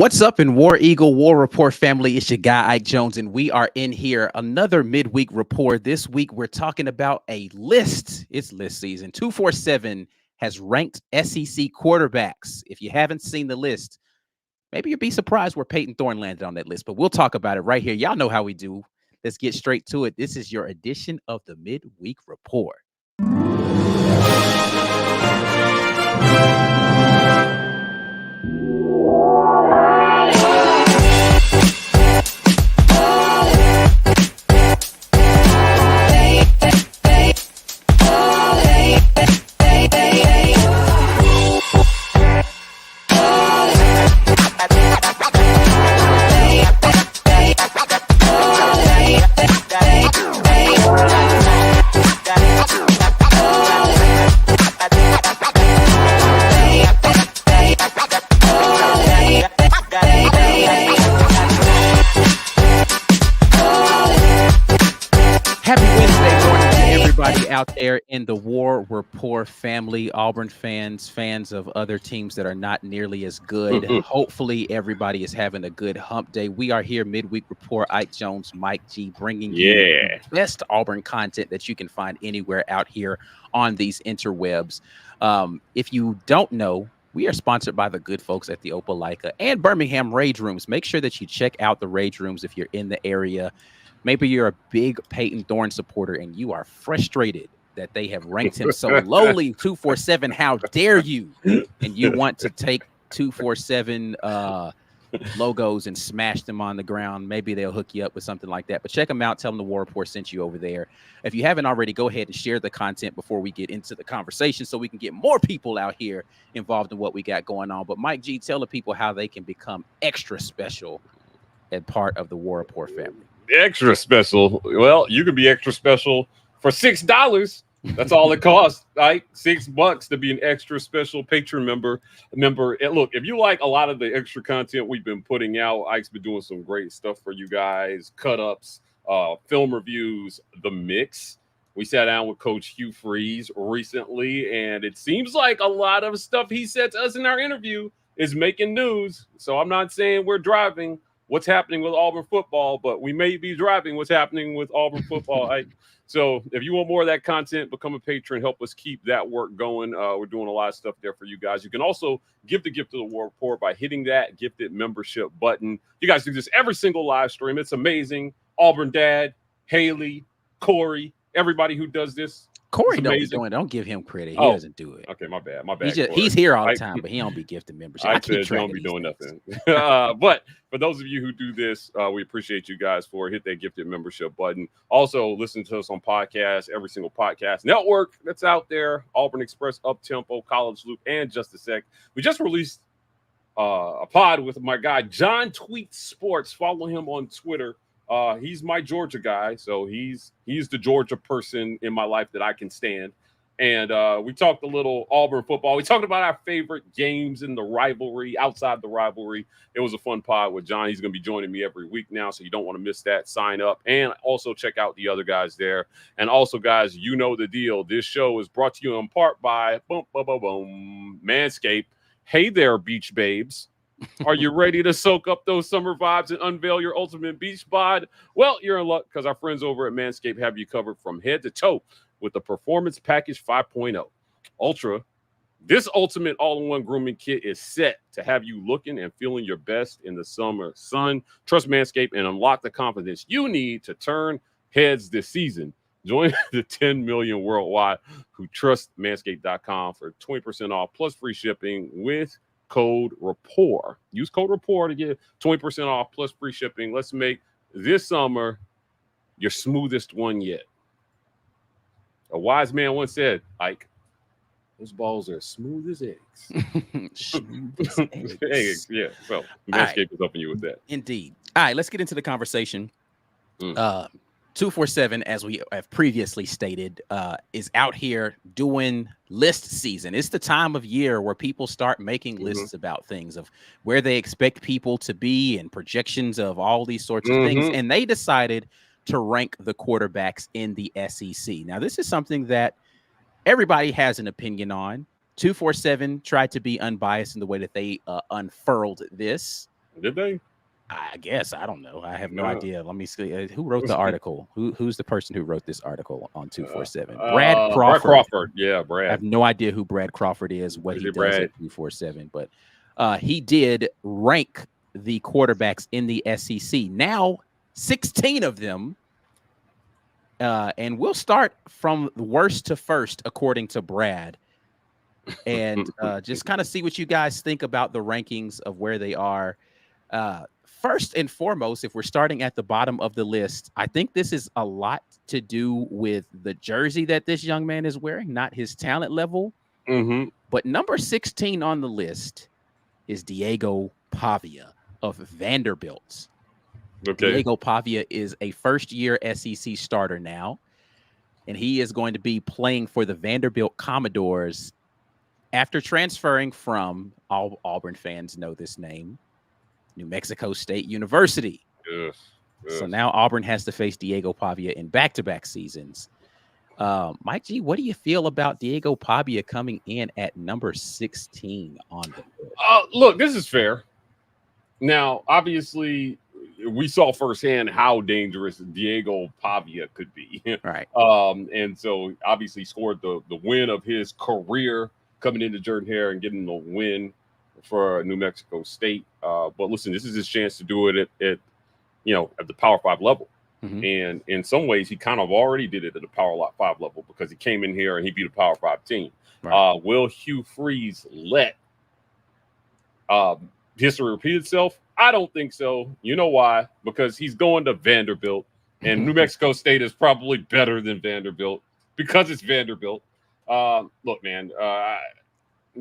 What's up in War Eagle War Report family? It's your guy Ike Jones, and we are in here another midweek report. This week we're talking about a list. It's list season. 247 has ranked SEC quarterbacks. If you haven't seen the list, maybe you'll be surprised where Payton Thorne landed on that list, but we'll talk about it right here. Y'all know how we do. Let's get straight to it. This is your edition of the Midweek Report. Out there in the War Report family, Auburn fans of other teams that are not nearly as good. Hopefully everybody is having a good hump day. We are here, Midweek Report, Ike Jones, Mike G, bringing you the best Auburn content that you can find anywhere out here on these interwebs. If you don't know, we are sponsored by the good folks at the Opelika and Birmingham Rage Rooms. Make sure that you check out the Rage Rooms if you're in the area. Maybe you're a big Payton Thorne supporter and you are frustrated that they have ranked him so lowly, 247. How dare you? And you want to take 247 logos and smash them on the ground. Maybe they'll hook you up with something like that. But check them out. Tell them the War Report sent you over there. If you haven't already, go ahead and share the content before we get into the conversation so we can get more people out here involved in what we got going on. But Mike G, tell the people how they can become extra special and part of the War Report family. Extra special. Well, you can be extra special for $6. That's all it costs, right? $6 to be an extra special Patreon member. And look, if you like a lot of the extra content we've been putting out, Ike's been doing some great stuff for you guys, cut-ups, film reviews, the mix. We sat down with Coach Hugh Freeze recently, and it seems like a lot of stuff he said to us in our interview is making news. So I'm not saying we're driving what's happening with Auburn football, but we may be driving what's happening with Auburn football. So if you want more of that content, become a patron, help us keep that work going. We're doing a lot of stuff there for you guys. You can also give the gift of the War Report by hitting that gifted membership button. You guys do this every single live stream. It's amazing. Auburn Dad, Haley, Corey, everybody who does this. Corey don't be doing it. Don't give him credit. He doesn't do it. Okay, my bad. He's here all the time, but he don't be gifted membership. I said you don't be doing nothing. But for those of you who do this, we appreciate you guys for hit that gifted membership button. Also, listen to us on podcasts, every single podcast network that's out there. Auburn Express, Uptempo, College Loop, and Just a Sec. We just released a pod with my guy John Tweet Sports. Follow him on Twitter. He's my Georgia guy, so he's the Georgia person in my life that I can stand. And we talked a little Auburn football. We talked about our favorite games in the rivalry, outside the rivalry. It was a fun pod with John. He's going to be joining me every week now, so you don't want to miss that. Sign up and also check out the other guys there. And also, guys, you know the deal. This show is brought to you in part by Manscaped. Hey there, beach babes. Are you ready to soak up those summer vibes and unveil your ultimate beach bod? Well, you're in luck because our friends over at Manscaped have you covered from head to toe with the Performance Package 5.0 Ultra. This ultimate all-in-one grooming kit is set to have you looking and feeling your best in the summer sun. Trust Manscaped and unlock the confidence you need to turn heads this season. Join the 10 million worldwide who trust Manscaped.com for 20% off plus free shipping with code RAPPORT. Use code RAPPORT to get 20% off plus free shipping. Let's make this summer your smoothest one yet. A wise man once said, Ike, those balls are smooth as eggs. Smooth as eggs. Yeah, so Manscaped is helping you with that. Indeed. All right, let's get into the conversation. 247, as we have previously stated, is out here doing list season. It's the time of year where people start making lists about things of where they expect people to be and projections of all these sorts of things. And they decided to rank the quarterbacks in the SEC. Now, this is something that everybody has an opinion on. 247 tried to be unbiased in the way that they unfurled this. Did they? I guess. I don't know. I have no idea. Let me see. Who wrote the article? Who's the person who wrote this article on 247? Brad Crawford. Brad Crawford. Yeah, Brad. I have no idea who Brad Crawford is, what he does Brad? at 247, but he did rank the quarterbacks in the SEC. Now, 16 of them. And we'll start from worst to first, according to Brad. And just kind of see what you guys think about the rankings of where they are. First and foremost, if we're starting at the bottom of the list, I think this is a lot to do with the jersey that this young man is wearing, not his talent level. Mm-hmm. But number 16 on the list is Diego Pavia of Vanderbilt. Okay. Diego Pavia is a first-year SEC starter now, and he is going to be playing for the Vanderbilt Commodores after transferring from, all Auburn fans know this name, New Mexico State University. Yes. So now Auburn has to face Diego Pavia in back-to-back seasons. Mike G, what do you feel about Diego Pavia coming in at number 16 on the list? Look, this is fair. Now, obviously, we saw firsthand how dangerous Diego Pavia could be. Right. And so obviously scored the win of his career coming into Jordan-Hare and getting the win for New Mexico State. But listen, this is his chance to do it at the Power 5 level. Mm-hmm. And in some ways, he kind of already did it at the Power 5 level because he came in here and he beat a Power 5 team. Right. Will Hugh Freeze let history repeat itself? I don't think so. You know why? Because he's going to Vanderbilt, and New Mexico State is probably better than Vanderbilt because it's Vanderbilt. Look, man,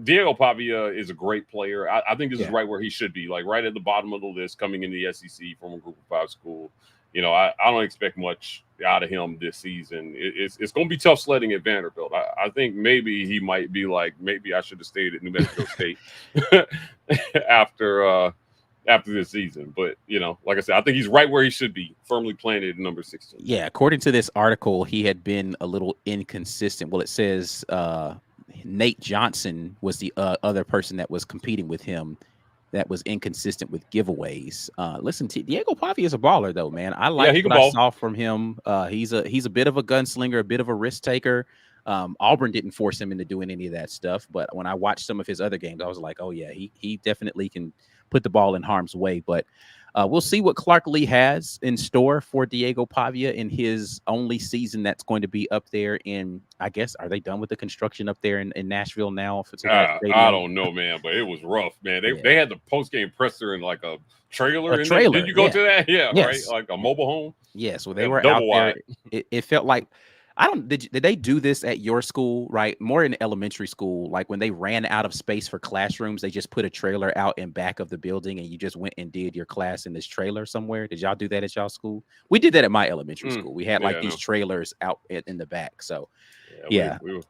Diego Pavia is a great player. I think this is right where he should be, like right at the bottom of the list, coming in the SEC from a Group of 5 school. I don't expect much out of him this season. It's going to be tough sledding at Vanderbilt. I think maybe he might be like, maybe I should have stayed at New Mexico State after this season. But, like I said, I think he's right where he should be, firmly planted at number 16. Yeah, according to this article, he had been a little inconsistent. Well, it says Nate Johnson was the other person that was competing with him that was inconsistent with giveaways. Listen, Diego Pavia is a baller, though, man. I like what I saw from him. He's a bit of a gunslinger, a bit of a risk taker. Auburn didn't force him into doing any of that stuff, but when I watched some of his other games, I was like, oh yeah, he definitely can put the ball in harm's way. But we'll see what Clark Lee has in store for Diego Pavia in his only season that's going to be up there in, I guess, are they done with the construction up there in Nashville now? I don't know, man, but it was rough, man. They had the post-game presser in like a trailer. Did you go to that? Yeah, yes. Right? Like a mobile home? Yes, well, they were out there. It felt like, did they do this at your school, right? More in elementary school, like when they ran out of space for classrooms, they just put a trailer out in back of the building and you just went and did your class in this trailer somewhere. Did y'all do that at y'all school? We did that at my elementary school. We had these trailers out in the back. So we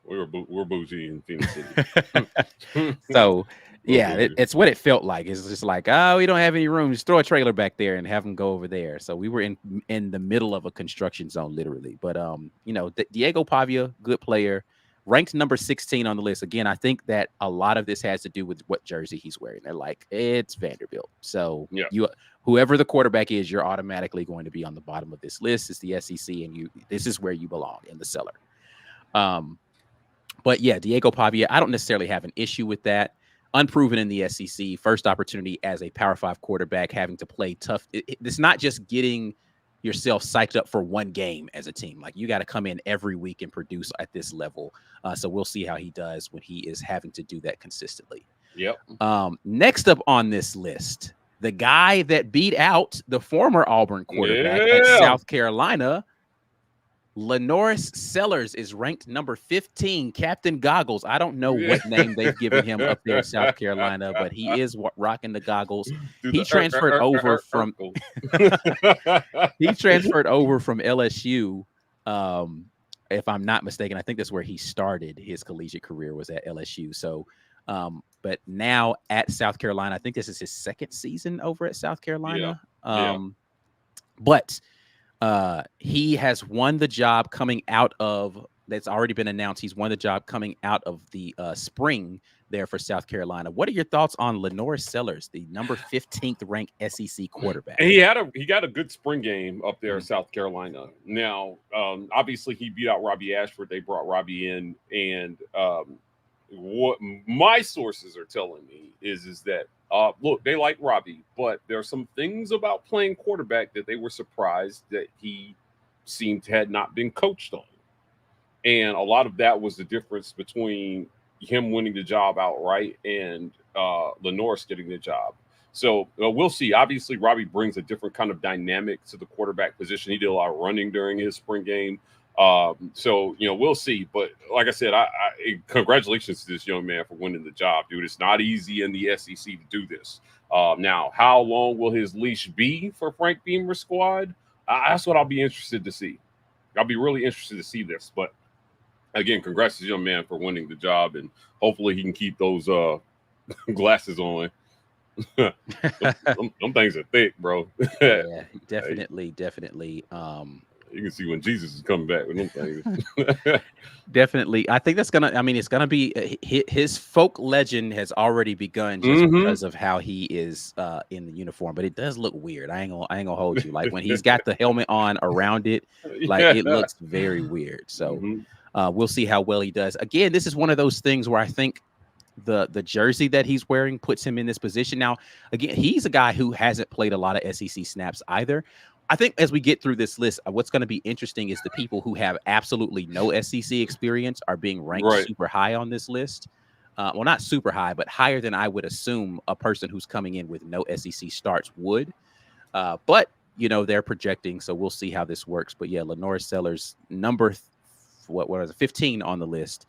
were bougie in Phoenix City. So it's what it felt like. It's just like, oh, we don't have any room. Just throw a trailer back there and have them go over there. So we were in the middle of a construction zone, literally. But Diego Pavia, good player, ranked number 16 on the list. Again, I think that a lot of this has to do with what jersey he's wearing. They're like, it's Vanderbilt. So whoever the quarterback is, you're automatically going to be on the bottom of this list. It's the SEC, and this is where you belong, in the cellar. But yeah, Diego Pavia, I don't necessarily have an issue with that. Unproven in the SEC, first opportunity as a Power 5 quarterback, having to play tough. It's not just getting yourself psyched up for one game as a team. Like, you got to come in every week and produce at this level. So we'll see how he does when he is having to do that consistently. Yep. Next up on this list, the guy that beat out the former Auburn quarterback at South Carolina, Lenoris Sellers, is ranked number 15. Captain Goggles. I don't know what name they've given him up there in South Carolina, but he is rocking the goggles. He transferred over from LSU. If I'm not mistaken, I think that's where he started his collegiate career, was at LSU. So, but now at South Carolina, I think this is his second season over at South Carolina. But he has won the job coming out of, that's already been announced. He's won the job coming out of the spring there for South Carolina. What are your thoughts on Lenore Sellers, the number 15th ranked SEC quarterback? And he got a good spring game up there in South Carolina. Now, obviously, he beat out Robbie Ashford. They brought Robbie in, and what my sources are telling me is that look, they like Robbie, but there are some things about playing quarterback that they were surprised that he seemed to had not been coached on, and a lot of that was the difference between him winning the job outright and Lenore's getting the job. So we'll see. Obviously, Robbie brings a different kind of dynamic to the quarterback position. He did a lot of running during his spring game. So, we'll see. But like I said, I congratulations to this young man for winning the job, dude. It's not easy in the SEC to do this. Now, how long will his leash be for Frank Beamer's squad? That's what I'll be interested to see. I'll be really interested to see this. But again, congrats to this young man for winning the job, and hopefully he can keep those glasses on. them things are thick, bro. Yeah, definitely. You can see when Jesus is coming back with them things. Definitely. I think it's gonna be his folk legend has already begun just because of how he is in the uniform, but it does look weird. I ain't gonna hold you. Like when he's got the helmet on around it, like it looks very weird. So we'll see how well he does. Again, this is one of those things where I think the jersey that he's wearing puts him in this position. Now, again, he's a guy who hasn't played a lot of SEC snaps either. I think as we get through this list, what's going to be interesting is the people who have absolutely no SEC experience are being ranked super high on this list. Well, not super high, but higher than I would assume a person who's coming in with no SEC starts would. But, they're projecting, so we'll see how this works. But, yeah, Lenore Sellers, number, 15 on the list,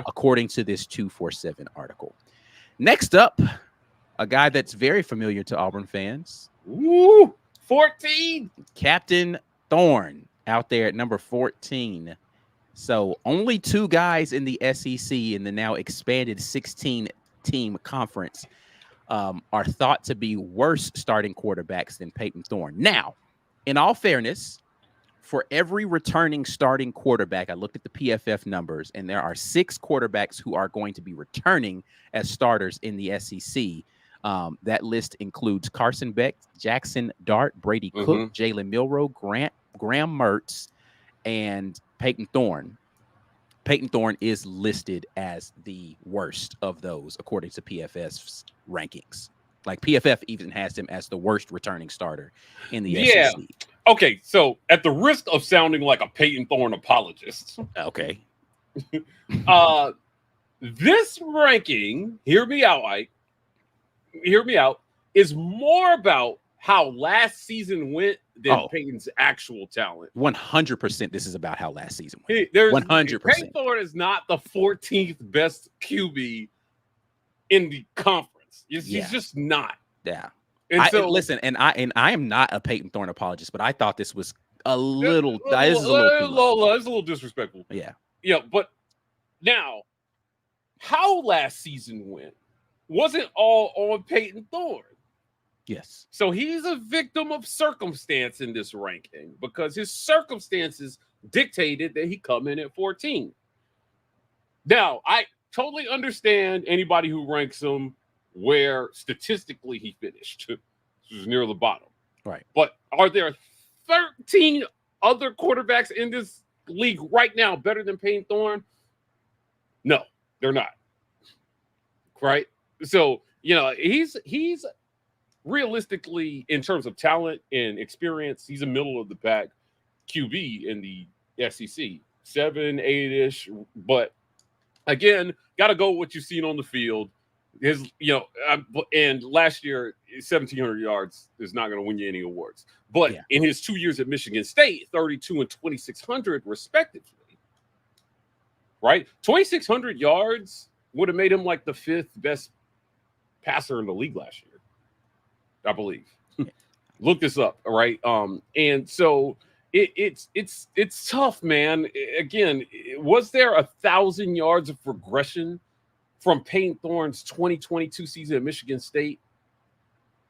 according to this 247 article. Next up, a guy that's very familiar to Auburn fans. Woo! 14. Captain Thorne out there at number 14. So only two guys in the SEC in the now expanded 16-team conference are thought to be worse starting quarterbacks than Payton Thorne. Now, in all fairness, for every returning starting quarterback, I looked at the PFF numbers, and there are 6 quarterbacks who are going to be returning as starters in the SEC. That list includes Carson Beck, Jackson Dart, Brady Cook, Jalen Milroe, Graham Mertz, and Payton Thorne. Payton Thorne is listed as the worst of those, according to PFF's rankings. Like PFF even has him as the worst returning starter in the SEC. Okay, so at the risk of sounding like a Payton Thorne apologist, okay, this ranking, hear me out, is more about how last season went than Payton's actual talent. 100% this is about how last season went. 100%. Payton Thorne is not the 14th best QB in the conference. He's just not. Yeah. And I am not a Payton Thorne apologist, but I thought this was a little disrespectful. Yeah. Yeah, but now how last season went wasn't all on Payton Thorne. Yes. So he's a victim of circumstance in this ranking because his circumstances dictated that he come in at 14. Now, I totally understand anybody who ranks him where statistically he finished, which was near the bottom. Right. But are there 13 other quarterbacks in this league right now better than Payton Thorne? No, they're not. Right? So, he's realistically, in terms of talent and experience, he's a middle of the pack QB in the SEC, 7, 8-ish. But again, got to go with what you've seen on the field. And last year, 1,700 yards is not going to win you any awards. But in his 2 years at Michigan State, 32 and 2,600 respectively, right? 2,600 yards would have made him like the 5th best passer in the league last year, I believe. Look this up, all right? And so it's tough, man. Again, was there 1,000 yards of regression from Payton Thorne's 2022 season at Michigan State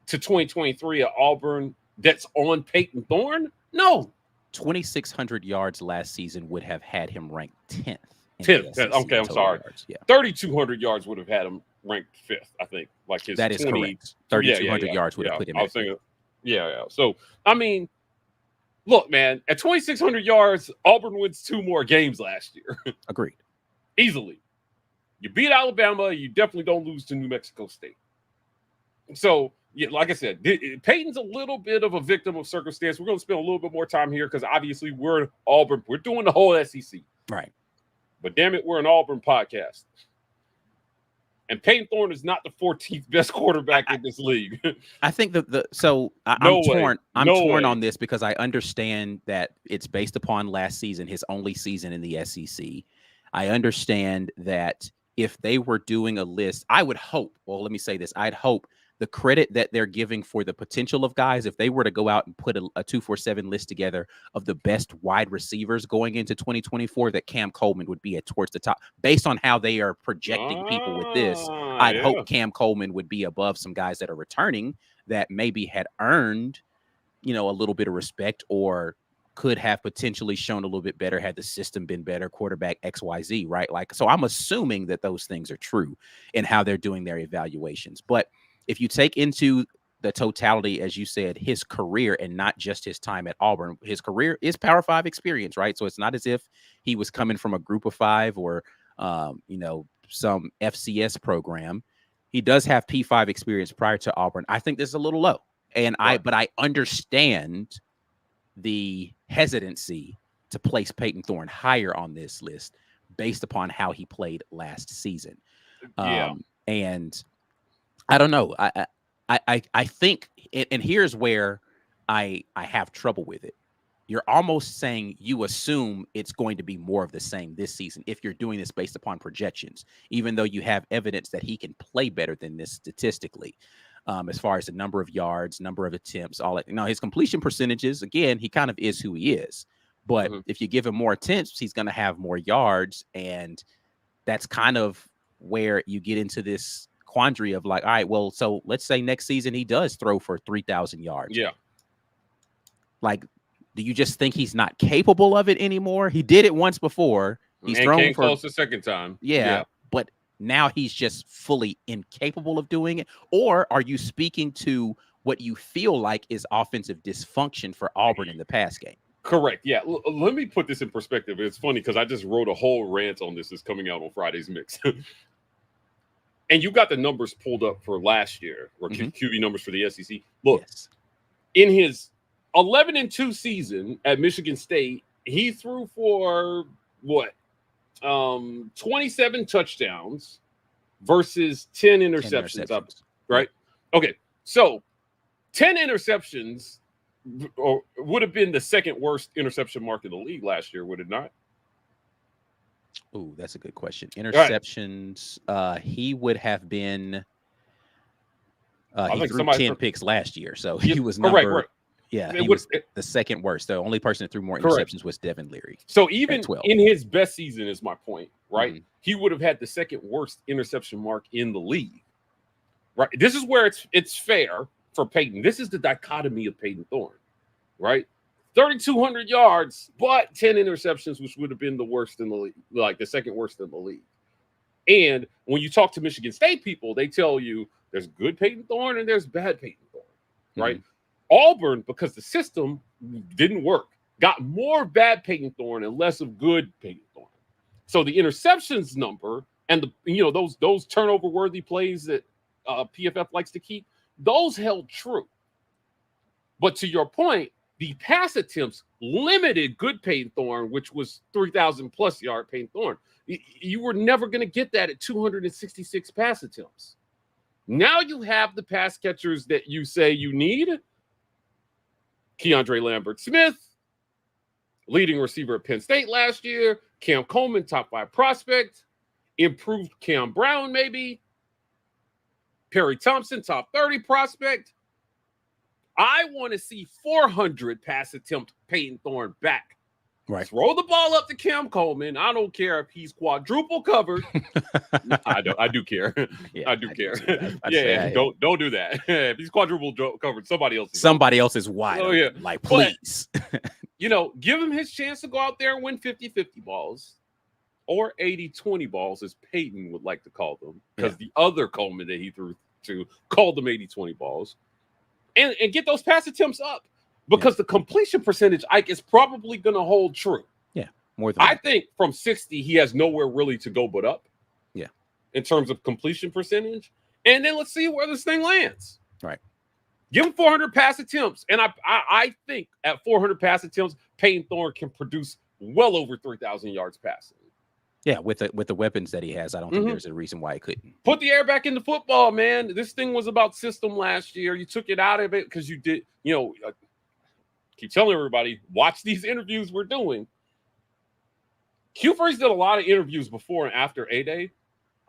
to 2023 at Auburn that's on Payton Thorne? No. 2,600 yards last season would have had him ranked 10th in 10th. the SEC Okay, I'm total sorry. yards. Yeah, 3,200 yards would have had him ranked 5th, I think. Like his that is 20. correct. 3,200 yards would Yeah. have put him I at was 5th. thinking, yeah. So, I mean, look, man, at 2,600 yards, Auburn wins 2 more games last year. Agreed. Easily. You beat Alabama, you definitely don't lose to New Mexico State. So, yeah, like I said, Payton's a little bit of a victim of circumstance. We're going to spend a little bit more time here because obviously we're Auburn. We're doing the whole SEC. Right. But damn it, we're an Auburn podcast. And Payton Thorne is not the 14th best quarterback in this league. I think I'm torn. I'm torn on this because I understand that it's based upon last season, his only season in the SEC. I understand that if they were doing a list, I would hope, well, let me say this. I'd hope the credit that they're giving for the potential of guys, if they were to go out and put a 247 list together of the best wide receivers going into 2024, that Cam Coleman would be towards the top based on how they are projecting people with this. I'd hope Cam Coleman would be above some guys that are returning that maybe had earned, a little bit of respect or could have potentially shown a little bit better had the system been better, quarterback XYZ, right? Like, so I'm assuming that those things are true in how they're doing their evaluations. But if you take into the totality, as you said, his career and not just his time at Auburn, his career is Power 5 experience, right? So it's not as if he was coming from a group of 5 or, some FCS program. He does have P5 experience prior to Auburn. I think this is a little low. But I understand the hesitancy to place Payton Thorne higher on this list based upon how he played last season. And I don't know. I think, and here's where I have trouble with it. You're almost saying you assume it's going to be more of the same this season if you're doing this based upon projections, even though you have evidence that he can play better than this statistically, as far as the number of yards, number of attempts, all that. Now, his completion percentages, again, he kind of is who he is. But if you give him more attempts, he's going to have more yards. And that's kind of where you get into this quandary of like, all right, well, so let's say next season he does throw for 3,000 yards. Yeah. Like, do you just think he's not capable of it anymore? He did it once before. He's thrown for close the second time. Yeah, but now he's just fully incapable of doing it. Or are you speaking to what you feel like is offensive dysfunction for Auburn in the pass game? Correct. Yeah. Let me put this in perspective. It's funny because I just wrote a whole rant on this. It's coming out on Friday's Mix. And you got the numbers pulled up for last year, or QB numbers for the SEC. Look, in his 11-2 season at Michigan State, he threw for 27 touchdowns versus 10 interceptions. Right? Okay. So 10 interceptions would have been the second worst interception mark in the league last year, would it not? Oh, that's a good question. Interceptions, he would have been he threw 10 picks last year, so he was number he was the second worst. The only person that threw more interceptions was Devin Leary. So even in his best season, is my point, right? He would have had the second worst interception mark in the league. Right. This is where it's fair for Payton. This is the dichotomy of Payton Thorne, right? 3,200 yards, but 10 interceptions, which would have been the worst in the league, like the second worst in the league. And when you talk to Michigan State people, they tell you there's good Payton Thorne and there's bad Payton Thorne, right? Auburn, because the system didn't work, got more bad Payton Thorne and less of good Payton Thorne. So the interceptions number and those turnover worthy plays that PFF likes to keep, those held true. But to your point, the pass attempts limited good Payton Thorne, which was 3,000 plus yard Payton Thorne. You were never going to get that at 266 pass attempts. Now you have the pass catchers that you say you need. Keandre Lambert-Smith, leading receiver at Penn State last year. Cam Coleman, top 5 prospect. Improved Cam Brown, maybe. Perry Thompson, top 30 prospect. I want to see 400 pass attempt Payton Thorne back. Right. Throw the ball up to Cam Coleman. I don't care if he's quadruple covered. I do care. Yeah, I do care. Don't do that. If he's quadruple covered, somebody else is wide. Oh, yeah. Like, please. But, give him his chance to go out there and win 50-50 balls. or 80-20 balls, as Payton would like to call them, because the other Coleman that he threw to called them 80-20 balls, and get those pass attempts up, because the completion percentage, Ike, is probably going to hold true. Yeah, more than I think from 60, he has nowhere really to go but up. Yeah, in terms of completion percentage, and then let's see where this thing lands. Right. Give him 400 pass attempts, and I think at 400 pass attempts, Payton Thorne can produce well over 3,000 yards passing. Yeah, with the weapons that he has, I don't think there's a reason why he couldn't. Put the air back into football, man. This thing was about system last year. You took it out of it because you did, keep telling everybody, watch these interviews we're doing. Hugh Freeze did a lot of interviews before and after A-Day.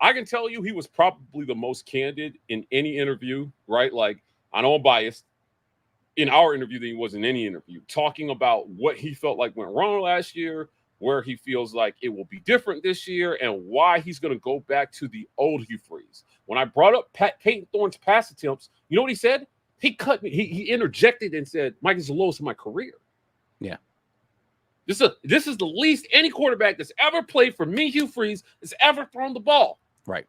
I can tell you he was probably the most candid in any interview, right? Like, I know I'm biased, in our interview than he was in any interview, talking about what he felt like went wrong last year, where he feels like it will be different this year, and why he's going to go back to the old Hugh Freeze. When I brought up Payton Thorne's pass attempts, you know what he said? He cut me. He interjected and said, Mike, is the lowest of my career. Yeah. This is the least any quarterback that's ever played for me, Hugh Freeze, has ever thrown the ball. Right.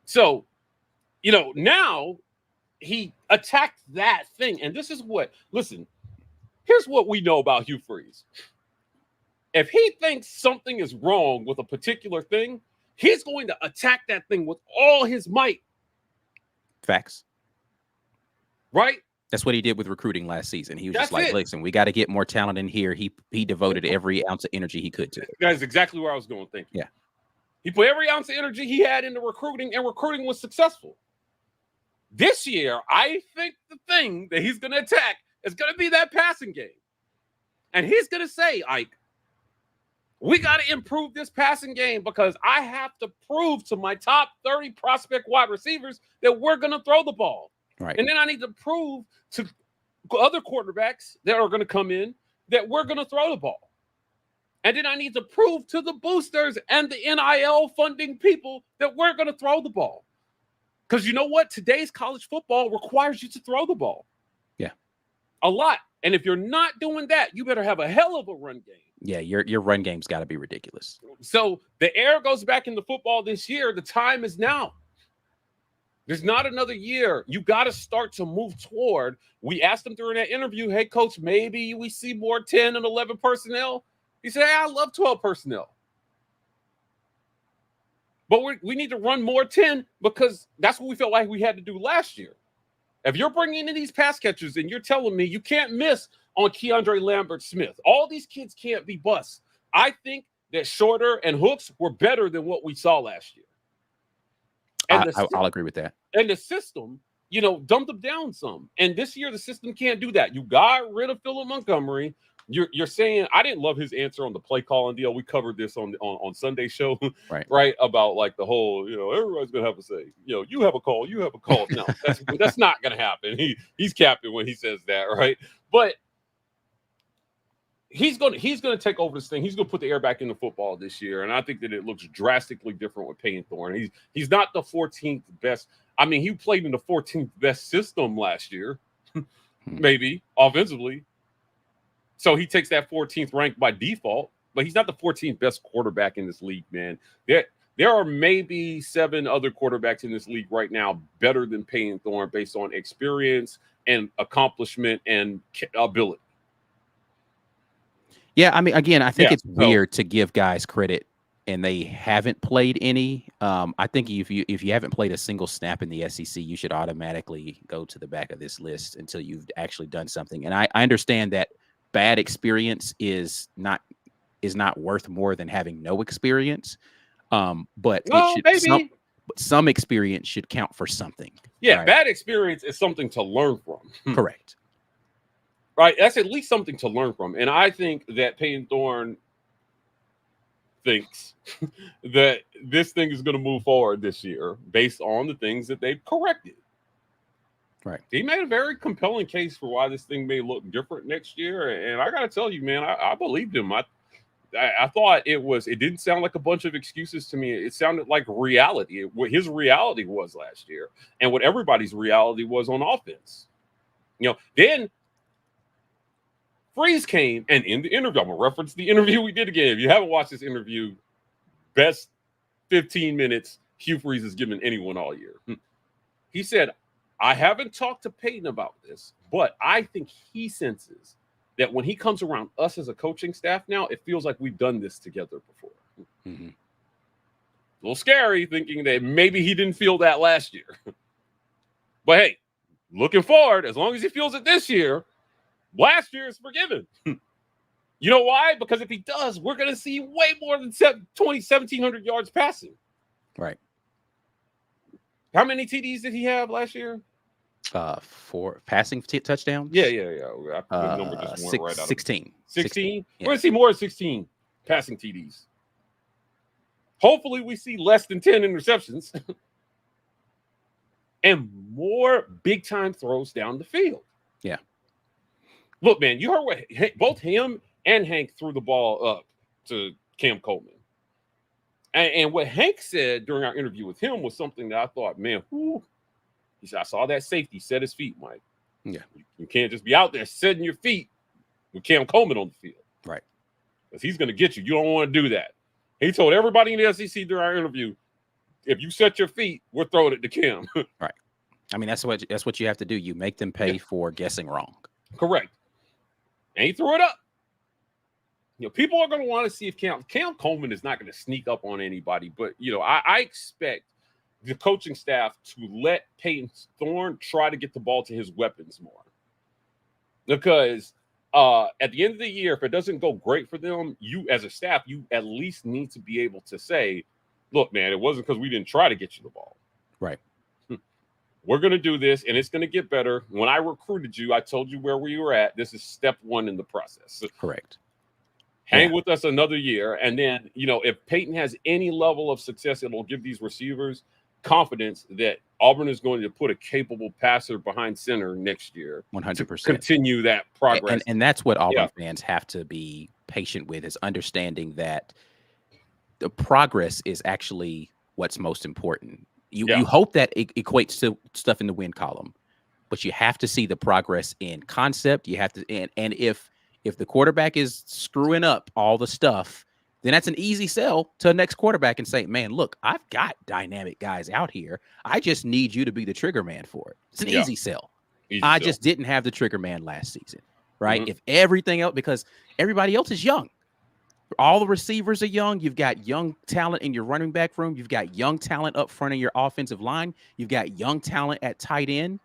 So, now he attacked that thing. And this is here's what we know about Hugh Freeze. If he thinks something is wrong with a particular thing, he's going to attack that thing with all his might. Facts. Right? That's what he did with recruiting last season. He was just like, listen, we got to get more talent in here. He devoted every ounce of energy he could to it. That's exactly where I was going. Thank you. Yeah. He put every ounce of energy he had into recruiting, and recruiting was successful. This year, I think the thing that he's going to attack is going to be that passing game. And he's going to say, Ike, we got to improve this passing game because I have to prove to my top 30 prospect wide receivers that we're going to throw the ball. Right. And then I need to prove to other quarterbacks that are going to come in that we're going to throw the ball. And then I need to prove to the boosters and the NIL funding people that we're going to throw the ball. Because you know what? Today's college football requires you to throw the ball. Yeah. A lot. And if you're not doing that, you better have a hell of a run game. Yeah, your run game's got to be ridiculous. So the air goes back into football this year. The time is now. There's not another year. You got to start to move toward. We asked him during that interview, hey, coach, maybe we see more 10 and 11 personnel. He said, hey, I love 12 personnel. But we need to run more 10 because that's what we felt like we had to do last year. If you're bringing in these pass catchers and you're telling me you can't miss on Keandre Lambert-Smith, all these kids can't be busts. I think that Shorter and Hooks were better than what we saw last year. And I'll agree with that. And the system, dumped them down some. And this year, the system can't do that. You got rid of Philip Montgomery. You're saying, I didn't love his answer on the play calling deal. We covered this on Sunday's show, right? About like the whole, everybody's going to have to say, you have a call, you have a call. No, that's not going to happen. He's capping when he says that, right? But he's going to take over this thing. He's going to put the air back into football this year. And I think that it looks drastically different with Payton Thorne. He's not the 14th best. I mean, he played in the 14th best system last year, maybe offensively. So he takes that 14th rank by default, but he's not the 14th best quarterback in this league, man. There are maybe 7 other quarterbacks in this league right now better than Payton Thorne based on experience and accomplishment and ability. Yeah, I mean, again, I think it's weird to give guys credit and they haven't played any. I think if you haven't played a single snap in the SEC, you should automatically go to the back of this list until you've actually done something. And I understand that bad experience is not worth more than having no experience. But some experience should count for something. Yeah, right? Bad experience is something to learn from. Correct. Right, that's at least something to learn from. And I think that Payton Thorne thinks that this thing is going to move forward this year based on the things that they've corrected. Right. He made a very compelling case for why this thing may look different next year. And I got to tell you, man, I believed him. I thought it didn't sound like a bunch of excuses to me. It sounded like reality, what his reality was last year and what everybody's reality was on offense. Then Freeze came, and in the interview, I'm going to reference the interview we did again. If you haven't watched this interview, best 15 minutes Hugh Freeze has given anyone all year. He said, I haven't talked to Payton about this, but I think he senses that when he comes around us as a coaching staff now, it feels like we've done this together before. Mm-hmm. A little scary thinking that maybe he didn't feel that last year. But hey, looking forward, as long as he feels it this year, last year is forgiven. You know why? Because if he does, we're going to see way more than 1,700 yards passing. Right. How many TDs did he have last year? 4 passing touchdowns. Yeah. The number just went right out 16. 16? Yeah. We're going to see more than 16 passing TDs. Hopefully we see less than 10 interceptions. And more big-time throws down the field. Yeah. Look, man, you heard what both him and Hank threw the ball up to Cam Coleman. And what Hank said during our interview with him was something that I thought, man, whoo. He said, I saw that safety set his feet, Mike. Yeah. You can't just be out there setting your feet with Cam Coleman on the field. Right. Because he's going to get you. You don't want to do that. He told everybody in the SEC during our interview, if you set your feet, we're throwing it to Cam. Right. I mean, that's what you have to do. You make them pay for guessing wrong. Correct. And he threw it up. You know, people are going to want to see if Cam Coleman is not going to sneak up on anybody. But, you know, I expect the coaching staff to let Payton Thorne try to get the ball to his weapons more. Because at the end of the year, if it doesn't go great for them, you as a staff, you at least need to be able to say, look, man, it wasn't because we didn't try to get you the ball. Right. We're going to do this, and it's going to get better. When I recruited you, I told you where we were at. This is step 1 in the process. Correct. Hang with us another year. And then, you know, if Payton has any level of success, it'll give these receivers confidence that Auburn is going to put a capable passer behind center next year. 100%. To continue that progress. And that's what Auburn fans have to be patient with, is understanding that the progress is actually what's most important. You hope that it equates to stuff in the win column, but you have to see the progress in concept. You have to, and if the quarterback is screwing up all the stuff, then that's an easy sell to the next quarterback and say, man, look, I've got dynamic guys out here. I just need you to be the trigger man for it. It's an easy sell. Just didn't have the trigger man last season, right? Mm-hmm. If everything else, because everybody else is young. All the receivers are young. You've got young talent in your running back room. You've got young talent up front of your offensive line. You've got young talent at tight end.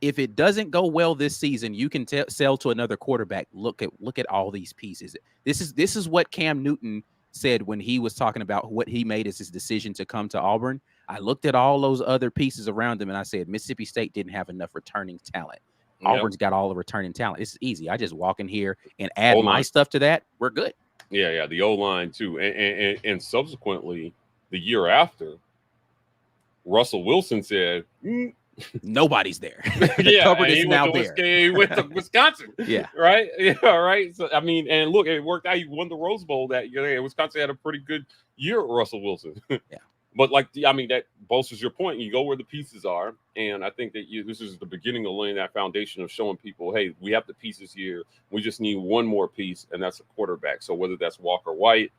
If it doesn't go well this season, you can sell to another quarterback. Look at all these pieces. This is what Cam Newton said when he was talking about what he made as his decision to come to Auburn. I looked at all those other pieces around him, and I said Mississippi State didn't have enough returning talent. Auburn's got all the returning talent. This is easy. I just walk in here and add my stuff to that. We're good. Yeah, the O-line too. And subsequently, the year after, Russell Wilson said, nobody's there. The cupboard is now there. He went to Wisconsin. Right? Yeah, right. So, I mean, and look, it worked out. He won the Rose Bowl that year. Wisconsin had a pretty good year, Russell Wilson. But, that bolsters your point. You go where the pieces are. And I think that this is the beginning of laying that foundation of showing people, hey, we have the pieces here. We just need one more piece, and that's a quarterback. So whether that's Walker White,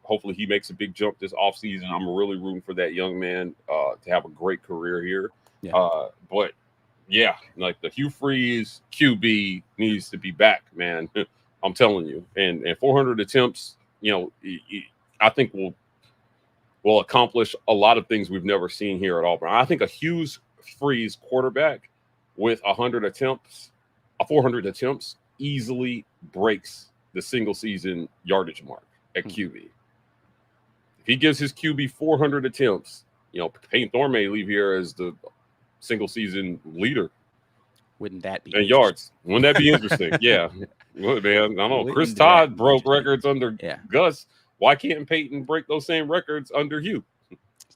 hopefully he makes a big jump this offseason. I'm really rooting for that young man to have a great career here. But the Hugh Freeze QB needs to be back, man. I'm telling you. And 400 attempts, I think will accomplish a lot of things we've never seen here at Auburn. I think a Hugh Freeze quarterback with 400 attempts easily breaks the single season yardage mark at QB. If he gives his QB 400 attempts, Payton Thorne may leave here as the single season leader. Wouldn't that be in yards? Wouldn't that be interesting? Yeah. Well, man, I don't know. Chris Todd broke records under Gus. Why can't Payton break those same records under Hugh?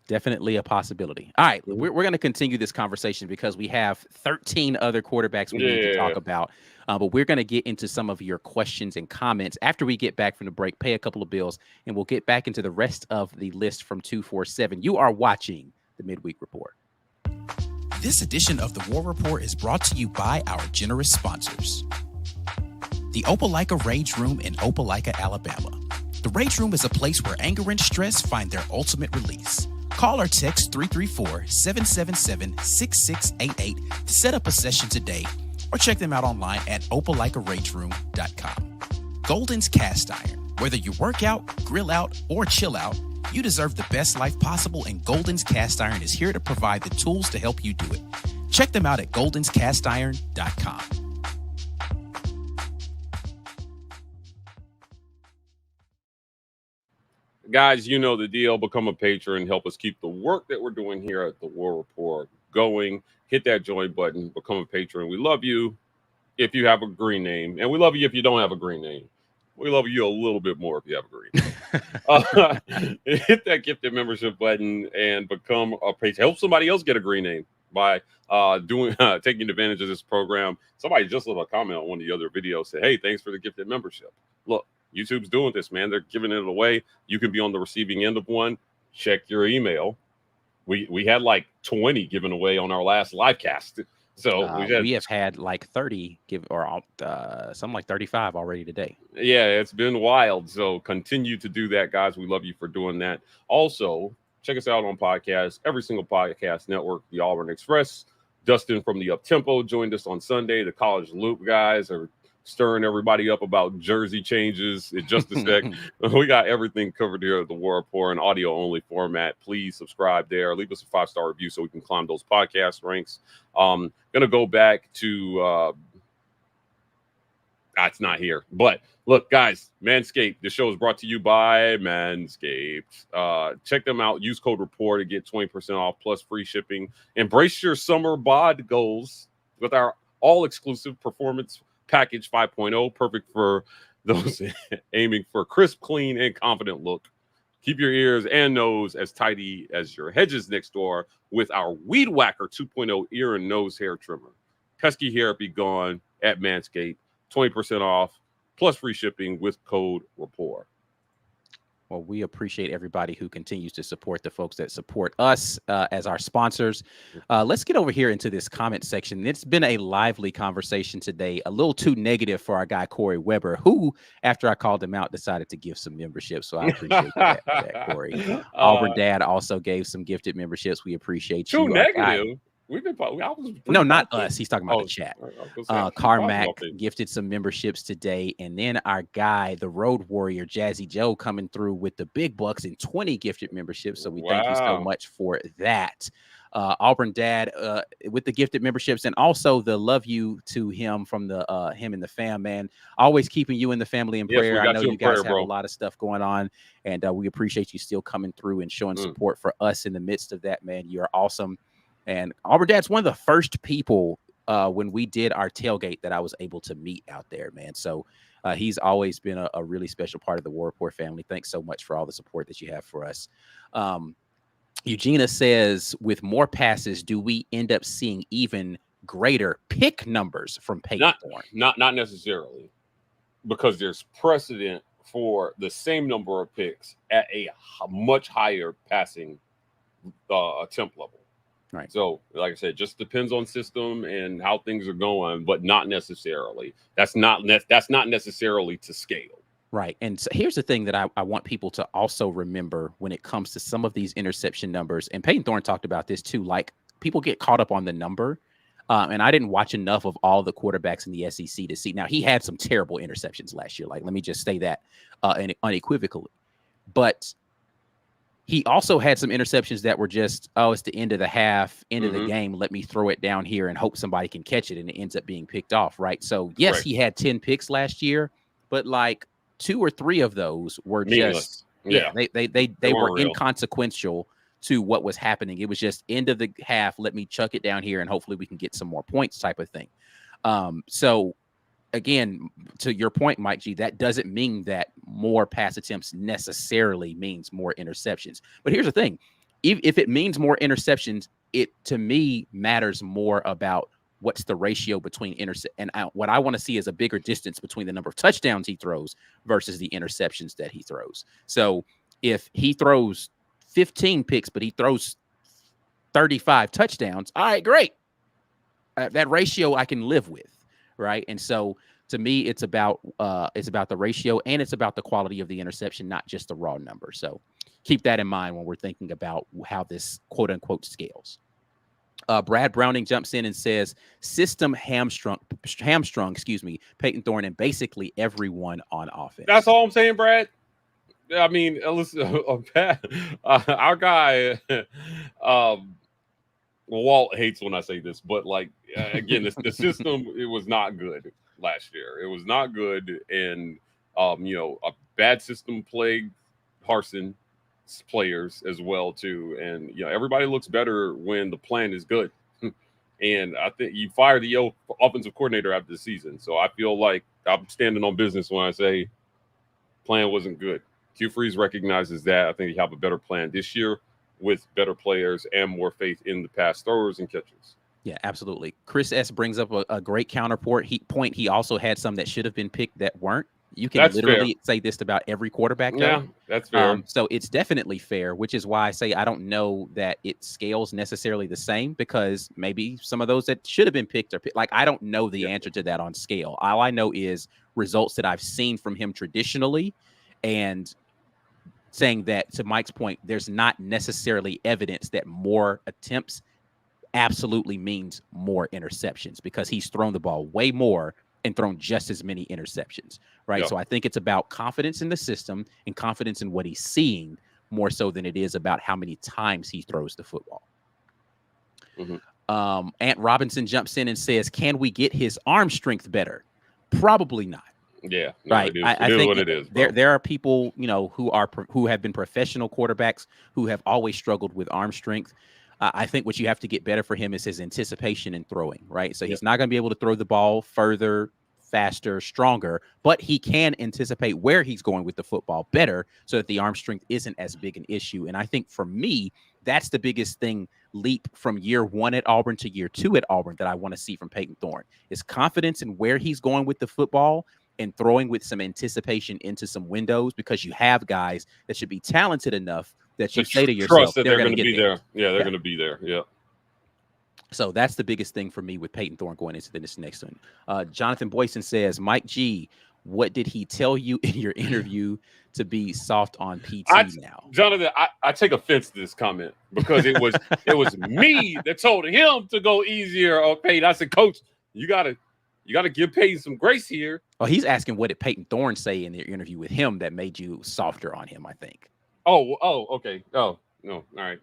Definitely a possibility. All right, we're going to continue this conversation because we have 13 other quarterbacks we need to talk about. But we're going to get into some of your questions and comments after we get back from the break, pay a couple of bills, and we'll get back into the rest of the list from 247. You are watching the Midweek Report. This edition of the War Report is brought to you by our generous sponsors. the Opelika Rage Room in Opelika, Alabama. The Rage Room is a place where anger and stress find their ultimate release. Call or text 334-777-6688 to set up a session today, or check them out online at opelikaRageRoom.com. Golden's Cast Iron. Whether you work out, grill out, or chill out, you deserve the best life possible, and Golden's Cast Iron is here to provide the tools to help you do it. Check them out at goldenscastiron.com. Guys, you know the deal. Become a patron. Help us keep the work that we're doing here at the War Report going. Hit that join button. Become a patron. We love you if you have a green name, and we love you if you don't have a green name. We love you a little bit more if you have a green name. Hit that gifted membership button and become a patron. Help somebody else get a green name by taking advantage of this program. Somebody just left a comment on one of the other videos, said, hey, thanks for the gifted membership. Look, YouTube's doing this, man. They're giving it away. You can be on the receiving end of one. Check your email. We had like 20 given away on our last live cast. So we have had like 30 something like 35 already today. Yeah, it's been wild. So continue to do that, guys. We love you for doing that. Also, check us out on podcasts, every single podcast network, the Auburn Express. Dustin from the Uptempo joined us on Sunday. The College Loop guys are stirring everybody up about jersey changes in just a sec. We got everything covered here at the War Report in audio only format. Please subscribe there. Leave us a 5-star review so we can climb those podcast ranks. Gonna go back to it's not here, but look, guys, Manscaped. The show is brought to you by Manscaped. Check them out. Use code REPORT to get 20% off plus free shipping. Embrace your summer bod goals with our all-exclusive Performance Package 5.0, perfect for those aiming for a crisp, clean, and confident look. Keep your ears and nose as tidy as your hedges next door with our Weed Whacker 2.0 ear and nose hair trimmer. Pesky hair be gone at Manscaped. 20% off plus free shipping with code REPORT. Well, we appreciate everybody who continues to support the folks that support us as our sponsors. Let's get over here into this comment section. It's been a lively conversation today, a little too negative for our guy, Corey Weber, who, after I called him out, decided to give some memberships. So I appreciate that, Corey. Auburn Dad also gave some gifted memberships. We appreciate you. Too negative. We've been no, not us. He's talking about the chat. Carmack gifted some memberships today, and then our guy, the Road Warrior, Jazzy Joe, coming through with the big bucks and 20 gifted memberships. So we thank you so much for that. Auburn Dad with the gifted memberships, and also the love you to him from the him and the fam, man. Always keeping you in the family in prayer. I know you guys have a lot of stuff going on, and we appreciate you still coming through and showing support for us in the midst of that, man. You're awesome. And Auburn Dad's one of the first people when we did our tailgate that I was able to meet out there, man. So he's always been a really special part of the War Report family. Thanks so much for all the support that you have for us. Eugenia says, with more passes, do we end up seeing even greater pick numbers from Payton Thorne? Not necessarily, because there's precedent for the same number of picks at a much higher passing attempt level. Right. So, like I said, just depends on system and how things are going, but not necessarily. That's not necessarily to scale. Right. And so here's the thing that I want people to also remember when it comes to some of these interception numbers. And Payton Thorne talked about this too. Like, people get caught up on the number. And I didn't watch enough of all the quarterbacks in the SEC to see. Now, he had some terrible interceptions last year. Like, let me just say that unequivocally. But he also had some interceptions that were just, it's the end of the half, end of the game. Let me throw it down here and hope somebody can catch it. And it ends up being picked off, right? So, yes, he had 10 picks last year, but like 2 or 3 of those were meaningless. They were inconsequential to what was happening. It was just end of the half. Let me chuck it down here and hopefully we can get some more points type of thing. So, again, to your point, Mike G, that doesn't mean that more pass attempts necessarily means more interceptions. But here's the thing. If it means more interceptions, it, to me, matters more about what's the ratio between what I want to see is a bigger distance between the number of touchdowns he throws versus the interceptions that he throws. So if he throws 15 picks, but he throws 35 touchdowns, all right, great. That ratio I can live with. Right. And so To me, it's about the ratio, and it's about the quality of the interception, not just the raw number. So keep that in mind when we're thinking about how this quote unquote scales. Brad Browning jumps in and says, system hamstrung, Payton Thorne and basically everyone on offense. That's all I'm saying, Brad. I mean, listen, our guy, Walt hates when I say this, but like, again, the system, it was not good last year. It was not good. And, a bad system plagued Parsons players as well too, and everybody looks better when the plan is good. And I think you fire the offensive coordinator after the season, so I feel like I'm standing on business when I say plan wasn't good. Hugh Freeze recognizes that. I think he have a better plan this year with better players and more faith in the pass throwers and catchers. Yeah, absolutely. Chris S brings up a great counterpoint. He also had some that should have been picked that weren't. You can literally say this about every quarterback. Yeah, that's fair. So it's definitely fair, which is why I say I don't know that it scales necessarily the same, because maybe some of those that should have been picked are like, I don't know the answer to that on scale. All I know is results that I've seen from him traditionally, and saying that, to Mike's point, there's not necessarily evidence that more attempts absolutely means more interceptions, because he's thrown the ball way more and thrown just as many interceptions, right? Yeah. So I think it's about confidence in the system and confidence in what he's seeing more so than it is about how many times he throws the football. Mm-hmm. Ant Robinson jumps in and says, can we get his arm strength better? Probably not. Yeah, no, right. I think what it is. There are people, who have been professional quarterbacks who have always struggled with arm strength. I think what you have to get better for him is his anticipation in throwing, right? So he's not going to be able to throw the ball further, faster, stronger, but he can anticipate where he's going with the football better so that the arm strength isn't as big an issue. And I think for me, that's the biggest leap from year one at Auburn to year two at Auburn that I want to see from Payton Thorne is confidence in where he's going with the football and throwing with some anticipation into some windows, because you have guys that should be talented enough that you say to yourself, trust that they're going to be there. Yeah, they're going to be there. Yeah. So that's the biggest thing for me with Payton Thorne going into this next one. Jonathan Boyson says, Mike G, what did he tell you in your interview to be soft on PT now? Jonathan, I take offense to this comment, because it was me that told him to go easier on Payton. I said, Coach, you gotta give Payton some grace here. Oh, he's asking, what did Payton Thorne say in your interview with him that made you softer on him, I think. Oh, okay. Oh, no. All right.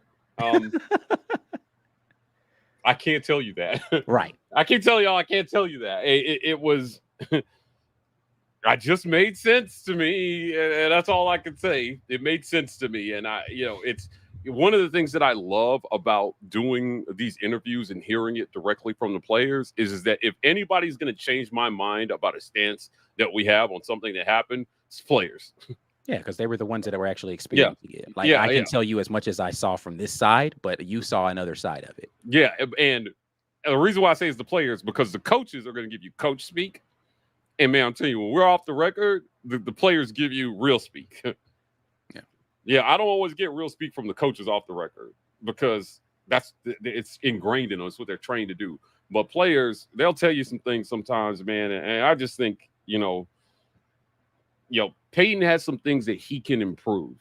I can't tell you that. Right. I can't tell y'all. I can't tell you that. It was. I just made sense to me, and that's all I can say. It made sense to me, and it's one of the things that I love about doing these interviews and hearing it directly from the players is that if anybody's going to change my mind about a stance that we have on something that happened, it's players. Yeah, because they were the ones that were actually experiencing it. Like, I can tell you as much as I saw from this side, but you saw another side of it. Yeah, and the reason why I say it's the players, because the coaches are going to give you coach speak. And, man, I'm telling you, when we're off the record, the players give you real speak. Yeah, I don't always get real speak from the coaches off the record, because it's ingrained in us, what they're trained to do. But players, they'll tell you some things sometimes, man, and I just think, Payton has some things that he can improve,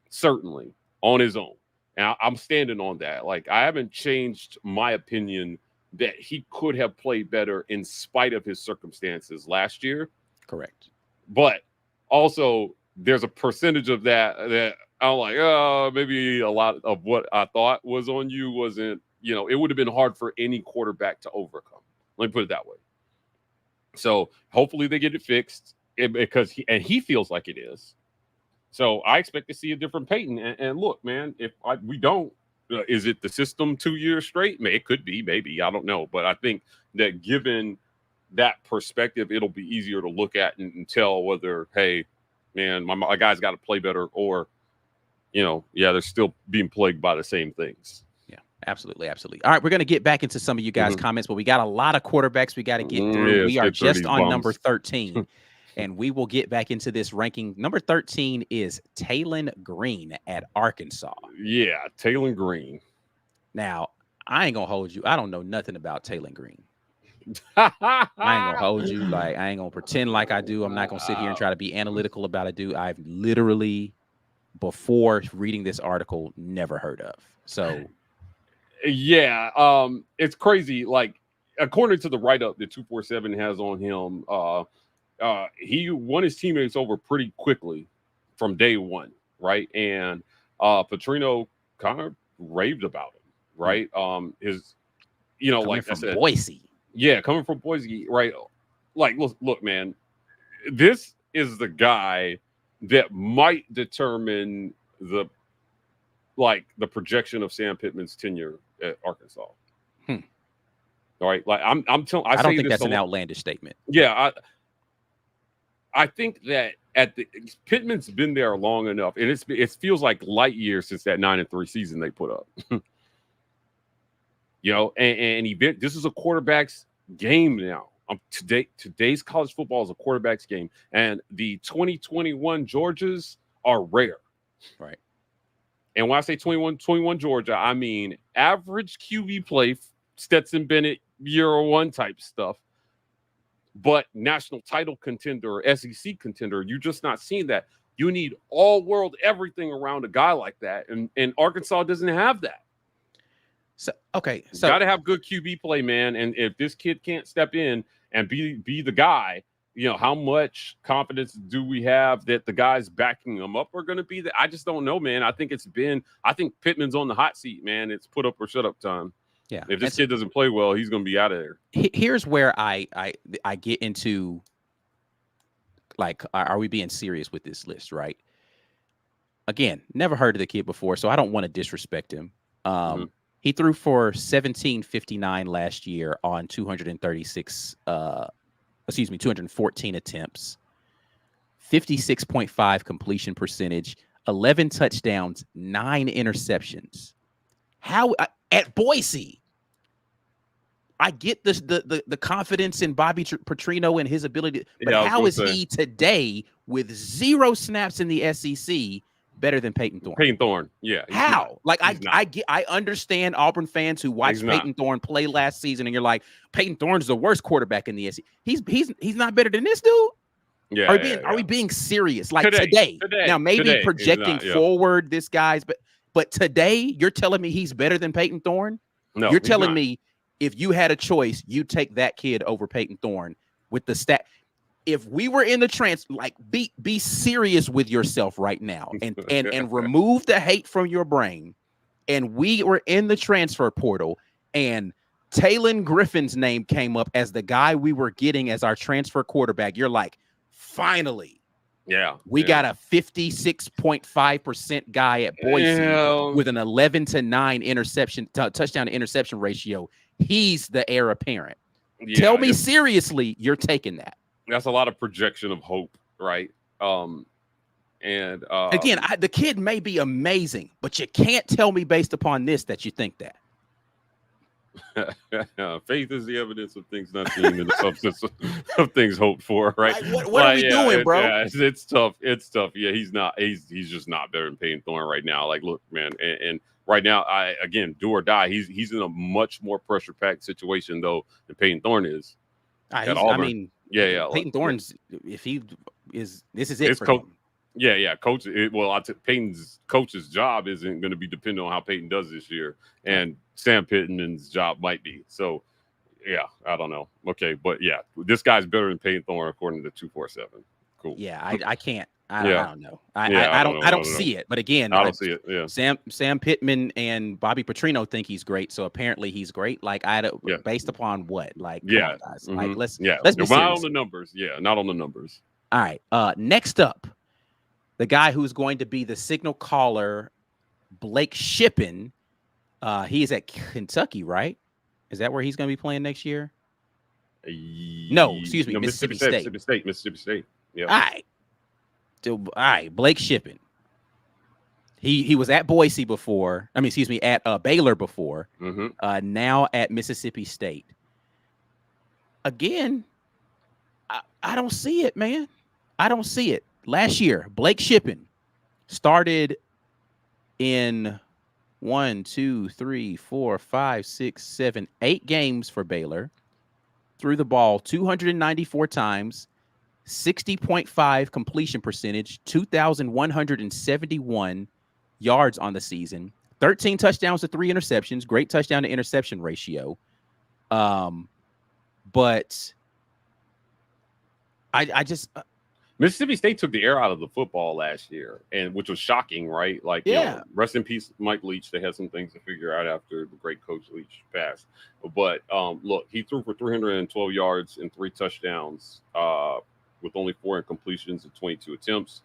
certainly, on his own. And I'm standing on that. Like, I haven't changed my opinion that he could have played better in spite of his circumstances last year. Correct. But also, there's a percentage of that I'm like, oh, maybe a lot of what I thought was on you wasn't, it would have been hard for any quarterback to overcome. Let me put it that way. So hopefully they get it fixed, because he feels like it is. So I expect to see a different Payton. And look, man, if we don't, is it the system 2 years straight? It could be, maybe. I don't know. But I think that given that perspective, it'll be easier to look at and tell whether, hey, man, my guy's got to play better, or, they're still being plagued by the same things. Yeah, absolutely. Absolutely. All right, we're going to get back into some of you guys' comments, but we got a lot of quarterbacks we got to get through. We are just on number 13. And we will get back into this ranking. Number 13 is Taylen Green at Arkansas. Yeah, Taylen Green. Now, I ain't going to hold you. I don't know nothing about Taylen Green. I ain't gonna hold you. Like, I ain't gonna pretend like I do. I'm not gonna sit here and try to be analytical about it, dude. I've literally, before reading this article, never heard of. So Yeah, it's crazy. Like, according to the write-up that 247 has on him, he won his teammates over pretty quickly from day one, right? And Petrino kind of raved about him, right? His, coming like I from said, Boise. yeah, coming from Boise, right? Like, look, man, this is the guy that might determine the projection of Sam Pittman's tenure at Arkansas. Hmm. All right, like I'm telling, I don't think that's an outlandish statement. Yeah, I think that Pittman's been there long enough, and it feels like light years since that 9-3 season they put up. This is a quarterback's game now. Today's college football is a quarterback's game, and the 2021 Georgias are rare. Right. And when I say 21 Georgia, I mean average QB play, Stetson Bennett year one type stuff. But national title contender or SEC contender, you're just not seeing that. You need all world everything around a guy like that. And Arkansas doesn't have that. So okay. So got to have good QB play, man. And if this kid can't step in and be the guy, how much confidence do we have that the guys backing him up are going to be that? I just don't know, man. I think Pittman's on the hot seat, man. It's put up or shut up time. Yeah. If this kid doesn't play well, he's going to be out of there. Here's where I get into, like, are we being serious with this list, right? Again, never heard of the kid before, so I don't want to disrespect him. He threw for 1759 last year on 214 attempts, 56.5 completion percentage, 11 touchdowns, 9 interceptions. How at Boise? I get the confidence in Bobby Petrino and his ability, but how is he today with 0 snaps in the SEC better than Payton Thorne? Payton Thorne, yeah. How? I understand Auburn fans who watched Payton Thorne play last season, and you're like, Payton Thorne's the worst quarterback in the SEC. He's not better than this dude. Yeah. Are we being serious? Like today now, maybe projecting forward this guy's, but today you're telling me he's better than Payton Thorne? No, you're telling me if you had a choice, you take that kid over Payton Thorne with the stat. If we were in the be serious with yourself right now and remove the hate from your brain, and we were in the transfer portal and Taylon Griffin's name came up as the guy we were getting as our transfer quarterback, you're like, finally. We got a 56.5% guy at Boise with an 11-9 touchdown to interception ratio. He's the heir apparent. Tell me seriously, you're taking that. That's a lot of projection of hope, right? Again, the kid may be amazing, but you can't tell me based upon this that you think that. Faith is the evidence of things not seen and the substance of things hoped for, right? Like, what are we doing, bro? It's tough. It's tough. Yeah, he's just not better than Payton Thorne right now. Like, look, man, and right now, do or die. He's in a much more pressure-packed situation though than Payton Thorne is. Payton Thorne's, if he is, this is it for him. Yeah, coach. Payton's coach's job isn't going to be dependent on how Payton does this year, and Sam Pittman's job might be. So, yeah, I don't know. Okay, but yeah, this guy's better than Payton Thorne according to 247. Cool. Yeah, I can't. I don't know. I don't see it. But again, I don't see it. Yeah. Sam Pittman and Bobby Petrino think he's great, so apparently he's great. Like based upon what? Like, come on, guys. Like let's be serious. Not on the numbers. Yeah, not on the numbers. All right. Next up, the guy who's going to be the signal caller, Blake Shippen. He is at Kentucky, right? Is that where he's going to be playing next year? No, excuse me, Mississippi State. Mississippi State. Yeah. All right, Blake Shippen. He was at Boise before. At Baylor before. Now at Mississippi State. Again, I don't see it, man. I don't see it. Last year, Blake Shippen started in 8 games for Baylor. threw the ball 294 times, 60.5 completion percentage, 2,171 yards on the season, 13 touchdowns to 3 interceptions, great touchdown to interception ratio. But I just Mississippi State took the air out of the football last year, and which was shocking, right? Like, rest in peace, Mike Leach. They had some things to figure out after the great coach Leach passed. But look, he threw for 312 yards and 3 touchdowns with only 4 incompletions and 22 attempts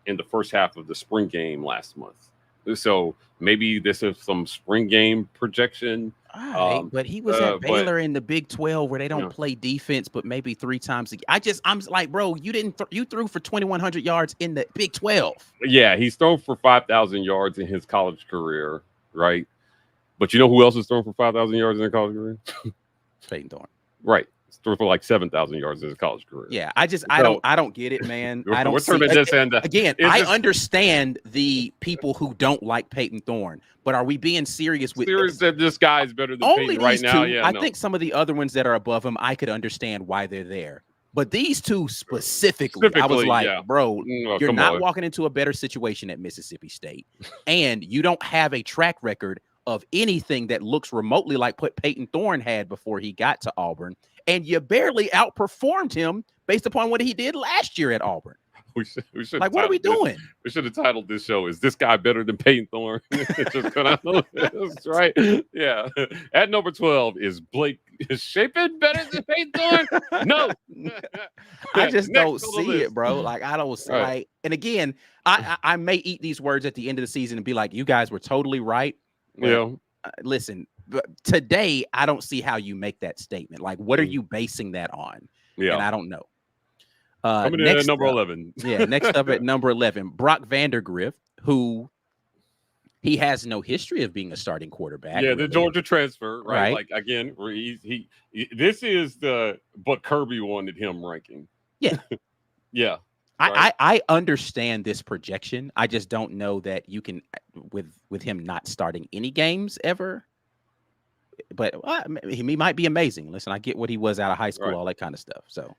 in the first half of the spring game last month. So maybe this is some spring game projection. Right, but he was at Baylor in the Big 12 where they don't play defense, but maybe 3 times a game. I'm like, bro, you threw for 2,100 yards in the Big 12. Yeah, he's thrown for 5,000 yards in his college career, right? But you know who else has thrown for 5,000 yards in their college career? Payton Thorne. Right. He's thrown for like 7,000 yards in his college career. Yeah, I don't get it, man. I don't see again. I understand the people who don't like Payton Thorne, but are we being serious with that this guy is better than only Payton right now? Yeah, I think some of the other ones that are above him, I could understand why they're there. But these two specifically I was like, bro, you're not walking into a better situation at Mississippi State, and you don't have a track record of anything that looks remotely like what Payton Thorne had before he got to Auburn. And you barely outperformed him based upon what he did last year at Auburn. We should like, what are we doing? We should have titled this show, "Is This Guy Better Than Payton Thorne?" Just that's right. Yeah. At number 12 is Blake. Is Shapen better than Payton Thorne? No. I just don't see it, bro. Like, I don't see like, and again, I may eat these words at the end of the season and be like, you guys were totally right. Yeah. Listen, but today I don't see how you make that statement. Like, what are you basing that on? Yeah, and I don't know. Coming in at number 11. Next up at number 11, Brock Vandergriff, who he has no history of being a starting quarterback. Yeah, the Georgia transfer, right? Like, again, this is but Kirby wanted him ranking. Yeah, yeah. I understand this projection. I just don't know that you can with him not starting any games ever. But he might be amazing. Listen, I get what he was out of high school, all that kind of stuff. So,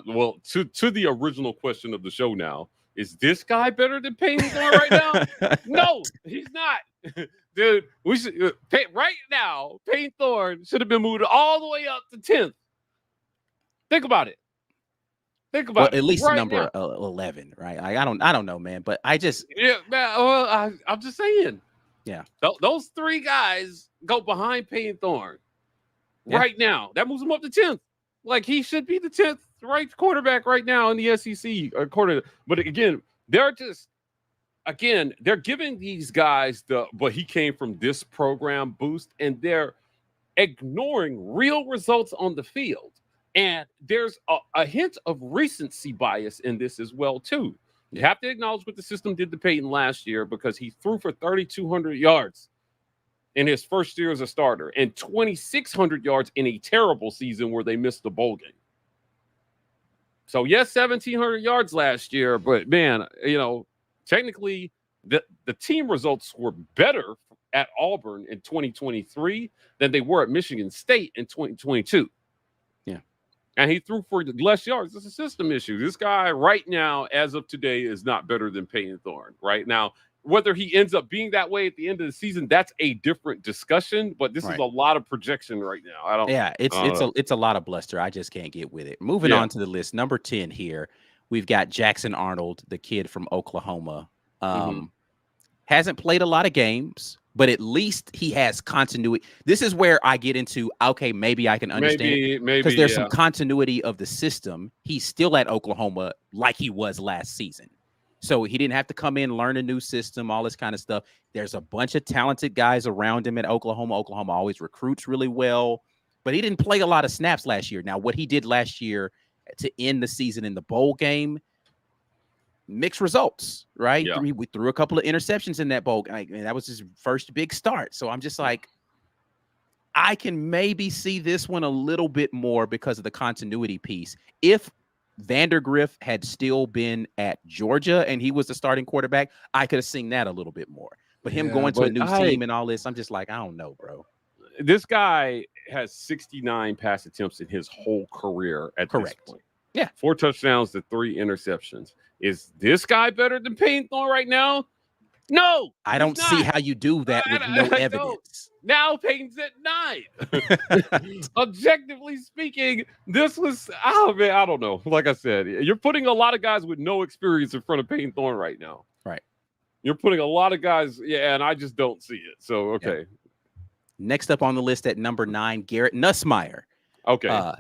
well, to the original question of the show now, is this guy better than Payton Thorne right now? No, he's not. Dude, we should right now, Payton Thorne should have been moved all the way up to 10th. Think about it. At least right number 11, right? I don't know, man. But I just man. Well, I'm just saying. Yeah, those 3 guys go behind Payton Thorne right now. That moves him up to 10th. Like, he should be the 10th right quarterback right now in the SEC. But again, they're giving these guys but he came from this program boost, and they're ignoring real results on the field. And there's a hint of recency bias in this as well, too. You have to acknowledge what the system did to Payton last year, because he threw for 3,200 yards in his first year as a starter and 2,600 yards in a terrible season where they missed the bowl game. So, yes, 1,700 yards last year, but, man, technically the team results were better at Auburn in 2023 than they were at Michigan State in 2022. And he threw for less yards. It's a system issue. This guy right now, as of today, is not better than Payton Thorne. Right now, whether he ends up being that way at the end of the season, that's a different discussion. But this is a lot of projection right now. I don't. Yeah, it's a lot of bluster. I just can't get with it. Moving on to the list, number 10 here, we've got Jackson Arnold, the kid from Oklahoma. Hasn't played a lot of games, but at least he has continuity. This is where I get into, okay, maybe I can understand, because there's some continuity of the system. He's still at Oklahoma like he was last season. So he didn't have to come in, learn a new system, all this kind of stuff. There's a bunch of talented guys around him at Oklahoma. Oklahoma always recruits really well, but he didn't play a lot of snaps last year. Now, what he did last year to end the season in the bowl game, mixed results, right? Yeah. We threw a couple of interceptions in that bowl. That was his first big start. So I'm just like, I can maybe see this one a little bit more because of the continuity piece. If Vandergriff had still been at Georgia and he was the starting quarterback, I could have seen that a little bit more. But him going to a new team and all this, I'm just like, I don't know, bro. This guy, has 69 pass attempts in his whole career at Correct. this point. Yeah. 4 touchdowns to 3 interceptions. Is this guy better than Payton Thorne right now? No, I don't see how you do that with no evidence. Now Payton's at 9. Objectively speaking, this was, oh man, I don't know. Like I said, you're putting a lot of guys with no experience in front of Payton Thorne right now. Right. You're putting a lot of guys, and I just don't see it. So, okay. Yeah. Next up on the list at number 9, Garrett Nussmeier. Okay.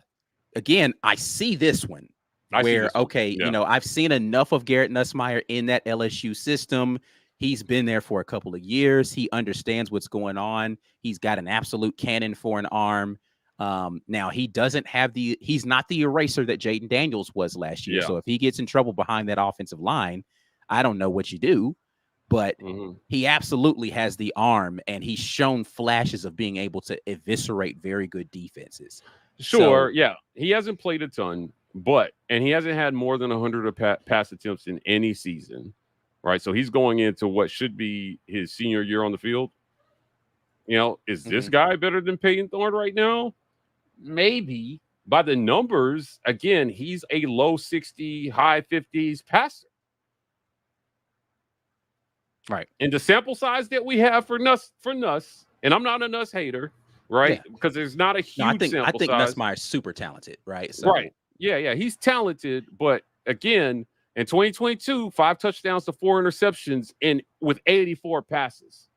Again, I see this one I've seen enough of Garrett Nussmeier in that LSU system. He's been there for a couple of years. He understands what's going on. He's got an absolute cannon for an arm. Now he doesn't have he's not the eraser that Jayden Daniels was last year. Yeah. So if he gets in trouble behind that offensive line, I don't know what you do, but he absolutely has the arm, and he's shown flashes of being able to eviscerate very good defenses. Sure. Yeah. He hasn't played a ton, and he hasn't had more than 100 pass attempts in any season. Right. So he's going into what should be his senior year on the field. You know, is this guy better than Payton Thorne right now? Maybe. By the numbers, again, he's a low 60, high 50s passer. Right. And the sample size that we have for Nuss, and I'm not a Nuss hater, right? Because there's not a huge sample size. I think Nussmeier's super talented, right? So. Right. Yeah. He's talented, but again, in 2022, 5 touchdowns to 4 interceptions with 84 passes.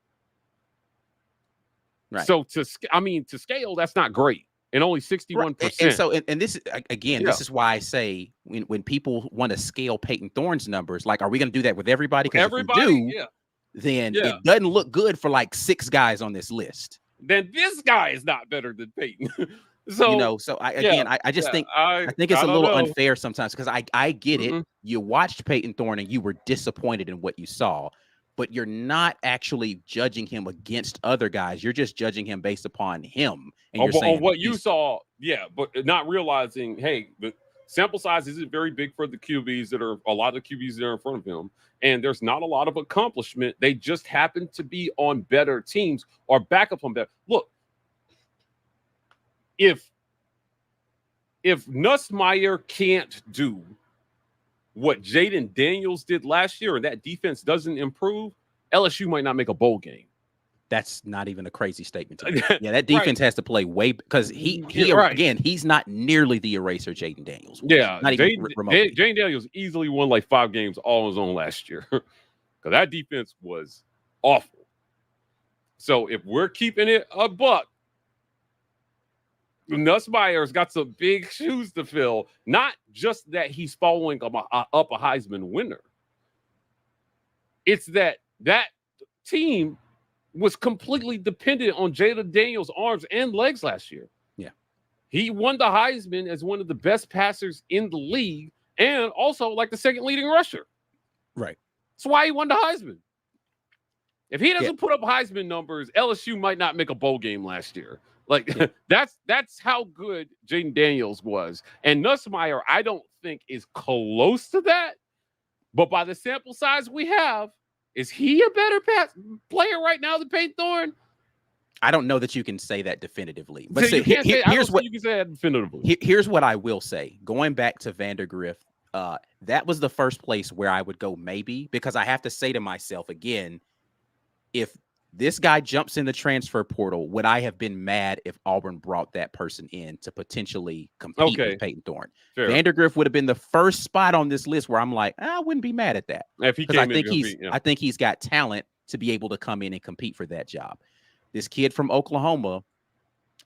Right. So to scale, that's not great. And only 61%. Right. And so, and this is, again, this is why I say when people want to scale Payton Thorne's numbers, like, are we going to do that with everybody? Because if we do, then it doesn't look good for like 6 guys on this list. Then this guy is not better than Payton. So, I just think it's a little unfair sometimes, because I get it. You watched Payton Thorne and you were disappointed in what you saw, but you're not actually judging him against other guys. You're just judging him based upon him. And you're saying on what you saw, but not realizing, hey, the sample size isn't very big for the QBs that are a lot of QBs that are in front of him, and there's not a lot of accomplishment. They just happen to be on better teams or backup on better. Look. If Nussmeier can't do what Jayden Daniels did last year and that defense doesn't improve, LSU might not make a bowl game. That's not even a crazy statement to me. Yeah, that defense has to play because again, he's not nearly the eraser Jayden Daniels was. Yeah, not even remotely. Jayden Daniels easily won like 5 games all on his own last year because that defense was awful. So if we're keeping it a buck, Nussmeier's got some big shoes to fill. Not just that he's following up a Heisman winner. It's that team was completely dependent on Jayden Daniels' arms and legs last year. Yeah. He won the Heisman as one of the best passers in the league and also like the second leading rusher. Right. That's why he won the Heisman. If he doesn't put up Heisman numbers, LSU might not make a bowl game last year. That's how good Jayden Daniels was. And Nussmeier, I don't think is close to that. But by the sample size we have, is he a better player right now than Payton Thorne? I don't know that you can say that definitively. But so here's what you can say that definitively. Here's what I will say. Going back to Vandergrift, that was the first place where I would go maybe, because I have to say to myself again, if this guy jumps in the transfer portal, would I have been mad if Auburn brought that person in to potentially compete with Payton Thorne? Fair. Vandergrift would have been the first spot on this list where I'm like, I wouldn't be mad at that. Because I think he's got talent to be able to come in and compete for that job. This kid from Oklahoma,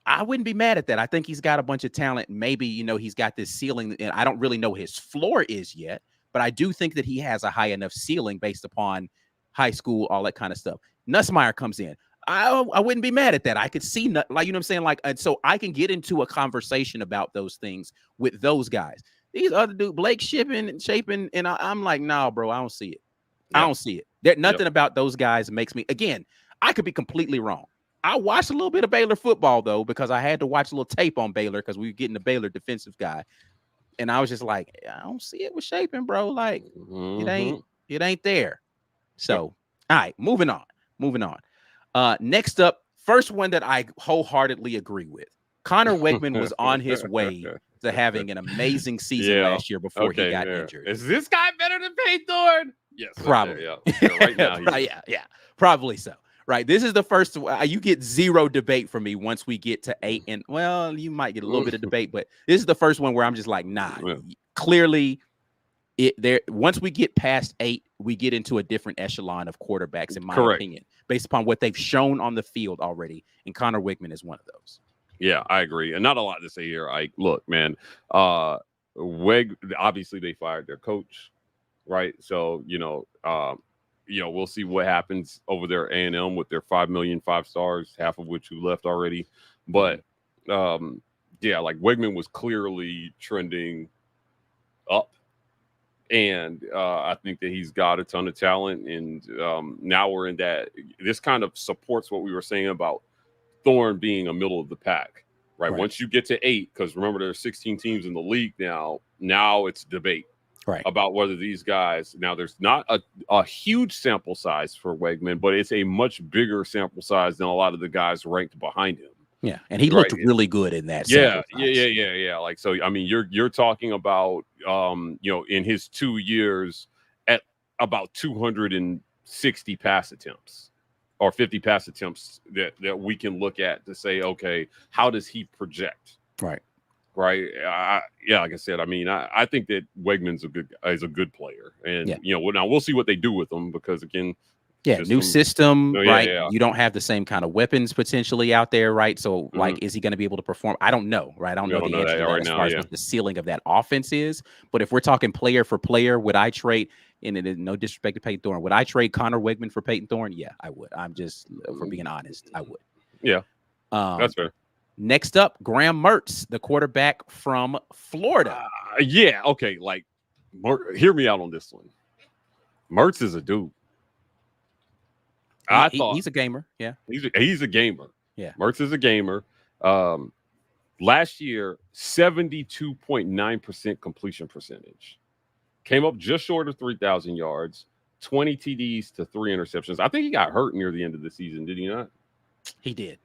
I wouldn't be mad at that. I think he's got a bunch of talent. Maybe, he's got this ceiling, and I don't really know his floor is yet, but I do think that he has a high enough ceiling based upon high school, all that kind of stuff. Nussmeier comes in. I wouldn't be mad at that. I could see, like, you know what I'm saying? Like, and so I can get into a conversation about those things with those guys. These other dudes, Blake Shippen and Chapin, and I'm like, no, bro, I don't see it. Yep. I don't see it. Nothing about those guys makes me, again, I could be completely wrong. I watched a little bit of Baylor football, though, because I had to watch a little tape on Baylor because we were getting the Baylor defensive guy. And I was just like, I don't see it with Chapin, bro. Like, it ain't there. So, all right, moving on. Next up, first one that I wholeheartedly agree with. Connor Wegman was on his way to having an amazing season last year before he got injured. Is this guy better than Payton Thorne? Yes, probably. Right now, probably so. Right. This is the first. You get zero debate from me once we get to 8, and well, you might get a little bit of debate, but this is the first one where I'm just like, nah. Clearly, once we get past 8, we get into a different echelon of quarterbacks, in my opinion, based upon what they've shown on the field already. And Connor Wegman is one of those. Yeah, I agree, and not a lot to say here. Look, man, obviously they fired their coach, right? So we'll see what happens over there at A&M with their 5 million 5 stars, half of which who left already. But Wegman was clearly trending up, and I think that he's got a ton of talent. And now we're in that. This kind of supports what we were saying about Thorne being a middle of the pack, right? Once you get to 8, because remember there's 16 teams in the league now. Now it's debate. About whether these guys, now there's not a huge sample size for Wegman, but it's a much bigger sample size than a lot of the guys ranked behind him. Yeah, and he looked really good in that. Yeah. Like, so I mean, you're talking about in his 2 years at about 260 pass attempts or 50 pass attempts that we can look at to say, okay, how does he project? Right. Like I said, I mean, I think that Wegman's a good player, and now we'll see what they do with him, because again, new system, right? You don't have the same kind of weapons potentially out there, right? So, like, is he going to be able to perform? I don't know, right? I don't know the answer to that as far as what the ceiling of that offense is. But if we're talking player for player, would I trade? And it is no disrespect to Payton Thorne, would I trade Connor Wegman for Payton Thorne? Yeah, I would. I'm just, for being honest, I would. Yeah, that's fair. Next up, Graham Mertz, the quarterback from Florida. Okay. Like, hear me out on this one. Mertz is a dude. I thought he's a gamer. Yeah, he's a gamer. Yeah, Mertz is a gamer. Last year, 72.9% completion percentage. Came up just short of 3,000 yards, 20 TDs to 3 interceptions. I think he got hurt near the end of the season. Did he not? He did.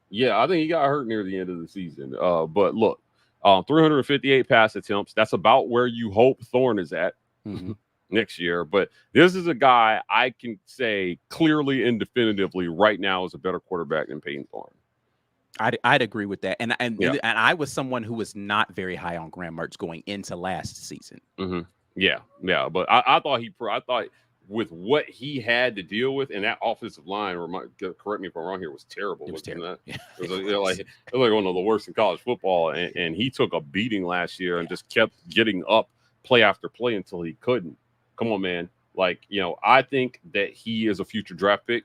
Yeah, I think he got hurt near the end of the season. But look, 358 pass attempts. That's about where you hope Thorne is at next year. But this is a guy I can say clearly and definitively right now is a better quarterback than Payton Thorne. I'd agree with that. And I was someone who was not very high on Graham Mertz going into last season. Yeah. But I thought with what he had to deal with, and that offensive line, correct me if I'm wrong here, was terrible. It was terrible. It was like one of the worst in college football, and he took a beating last year and just kept getting up play after play until he couldn't. Come on, man. Like, I think that he is a future draft pick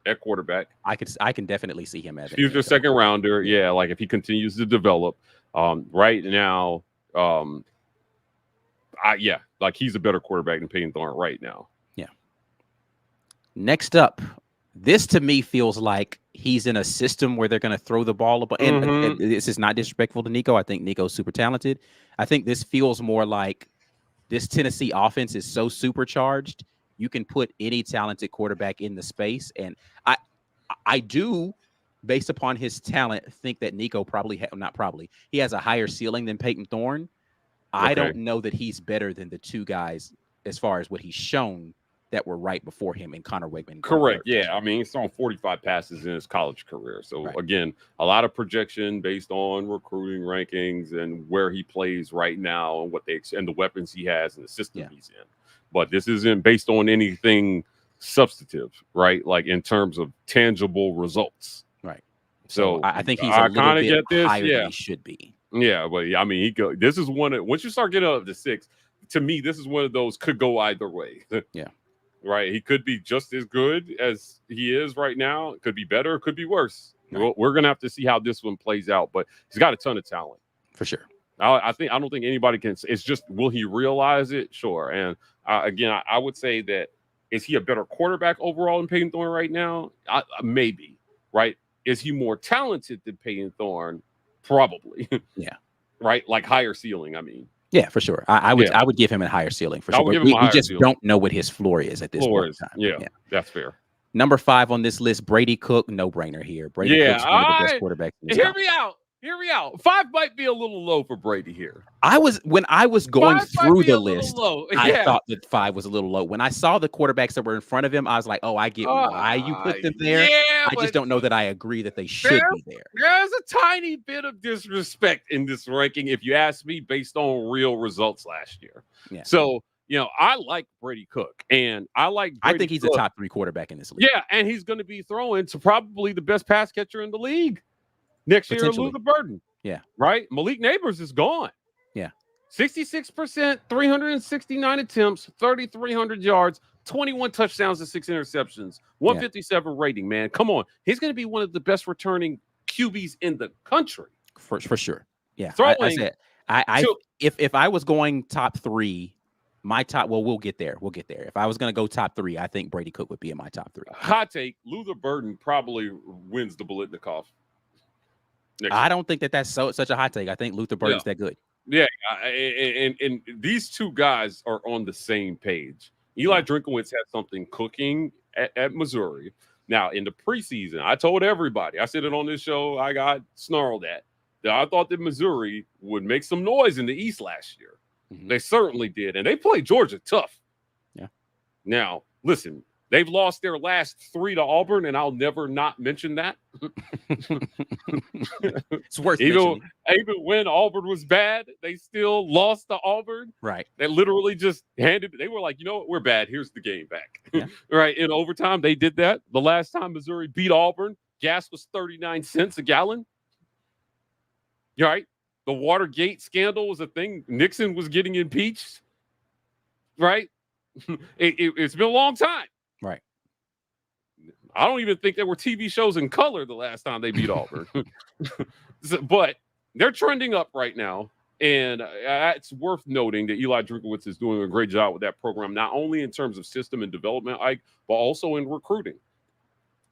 at quarterback. I can definitely see him as a future second rounder. Yeah, like if he continues to develop. Right now, like he's a better quarterback than Payton Thorne right now. Yeah. Next up, this to me feels like he's in a system where they're going to throw the ball. And this is not disrespectful to Nico. I think Nico's super talented. I think this feels more like this Tennessee offense is so supercharged. You can put any talented quarterback in the space. And I do, based upon his talent, think that Nico he has a higher ceiling than Payton Thorne. I don't know that he's better than the two guys as far as what he's shown that were right before him in Connor Wegman. Correct. Yeah. I mean, he's thrown 45 passes in his college career. So again, a lot of projection based on recruiting rankings and where he plays right now and and the weapons he has and the system he's in. But this isn't based on anything substantive, right? Like in terms of tangible results. Right. So I think he's a little bit higher than he should be. Yeah, but I mean, this is once you start getting up to 6, to me, this is one of those could go either way. Yeah. Right. He could be just as good as he is right now. It could be better. It could be worse. Right. We're going to have to see how this one plays out, but he's got a ton of talent. For sure. I don't think anybody can. It's just, will he realize it? Sure. And again, I would say that, is he a better quarterback overall than Payton Thorne right now? Maybe. Right. Is he more talented than Payton Thorne? Probably. Yeah. Right. Like higher ceiling. I mean. Yeah, for sure. I would give him a higher ceiling for sure. We just don't know what his floor is at this point in time. Yeah, that's fair. Number 5 on this list, Brady Cook, no brainer here. Brady Cook's one of the best quarterbacks in this Hear me out. Hear me out. 5 might be a little low for Brady here. When I was going 5 might through be the a little list, low. I Yeah. thought that 5 was a little low. When I saw the quarterbacks that were in front of him, I was like, oh, I get why you put them there. Yeah, I just don't know that I agree that they should be there. There's a tiny bit of disrespect in this ranking, if you ask me, based on real results last year. Yeah. So, I like Brady Cook, and I think he's a top 3 quarterback in this league. Yeah, and he's going to be throwing to probably the best pass catcher in the league next year, Luther Burden. Yeah. Right? Malik Neighbors is gone. Yeah. 66%, 369 attempts, 3,300 yards, 21 touchdowns and 6 interceptions, 157 rating, man. Come on. He's going to be one of the best returning QBs in the country. For sure. Yeah. If I was going top 3, we'll get there. If I was going to go top 3, I think Brady Cook would be in my top 3. Hot take, Luther Burden probably wins the Biletnikoff. I don't think that's such a hot take. I think Luther Burden's that good. Yeah, and these two guys are on the same page. Eli Drinkowitz had something cooking at Missouri. Now, in the preseason, I told everybody, I said it on this show, I got snarled at, that I thought that Missouri would make some noise in the East last year. Mm-hmm. They certainly did, and they played Georgia tough. Yeah. Now, listen, they've lost their last 3 to Auburn, and I'll never not mention that. It's worth mentioning. Even when Auburn was bad, they still lost to Auburn. Right. They literally just they were like, you know what, we're bad. Here's the game back. Yeah. Right. In overtime, they did that. The last time Missouri beat Auburn, gas was 39 cents a gallon. Right. The Watergate scandal was a thing. Nixon was getting impeached. Right. It's been a long time. Right. I don't even think there were TV shows in color the last time they beat Auburn. But they're trending up right now. And it's worth noting that Eli Drinkowitz is doing a great job with that program, not only in terms of system and development, but also in recruiting.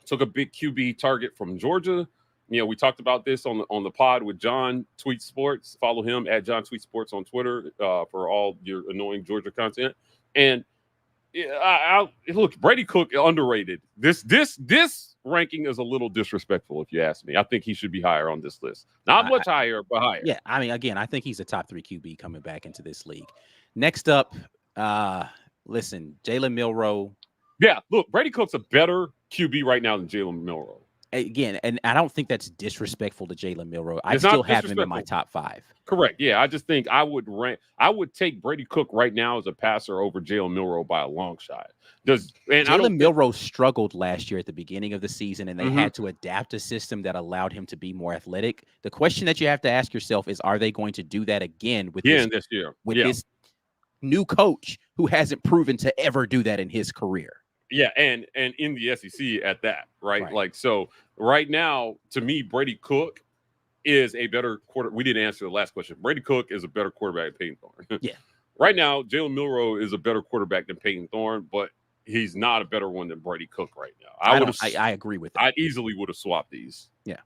Took a big QB target from Georgia. We talked about this on the pod with John Tweet Sports. Follow him at John Tweet Sports on Twitter for all your annoying Georgia content. And look, Brady Cook underrated. This ranking is a little disrespectful, if you ask me. I think he should be higher on this list. Not much higher, but higher. Yeah, I mean, again, I think he's a top 3 QB coming back into this league. Next up, listen, Jalen Milroe. Yeah, look, Brady Cook's a better QB right now than Jalen Milroe. Again, and I don't think that's disrespectful to Jalen Milroe. I still have him in my top 5. Correct. Yeah, I just think I would take Brady Cook right now as a passer over Jalen Milroe by a long shot. Jalen Milroe struggled last year at the beginning of the season, and they had to adapt a system that allowed him to be more athletic. The question that you have to ask yourself is, are they going to do that again with this year with this new coach who hasn't proven to ever do that in his career? Yeah, and in the SEC at that, right? Like, so right now, to me, Brady Cook is a better quarterback. We didn't answer the last question. Brady Cook is a better quarterback than Payton Thorne. Yeah. Right now, Jalen Milroe is a better quarterback than Payton Thorne, but he's not a better one than Brady Cook right now. I agree with that. I easily would have swapped these. Yeah.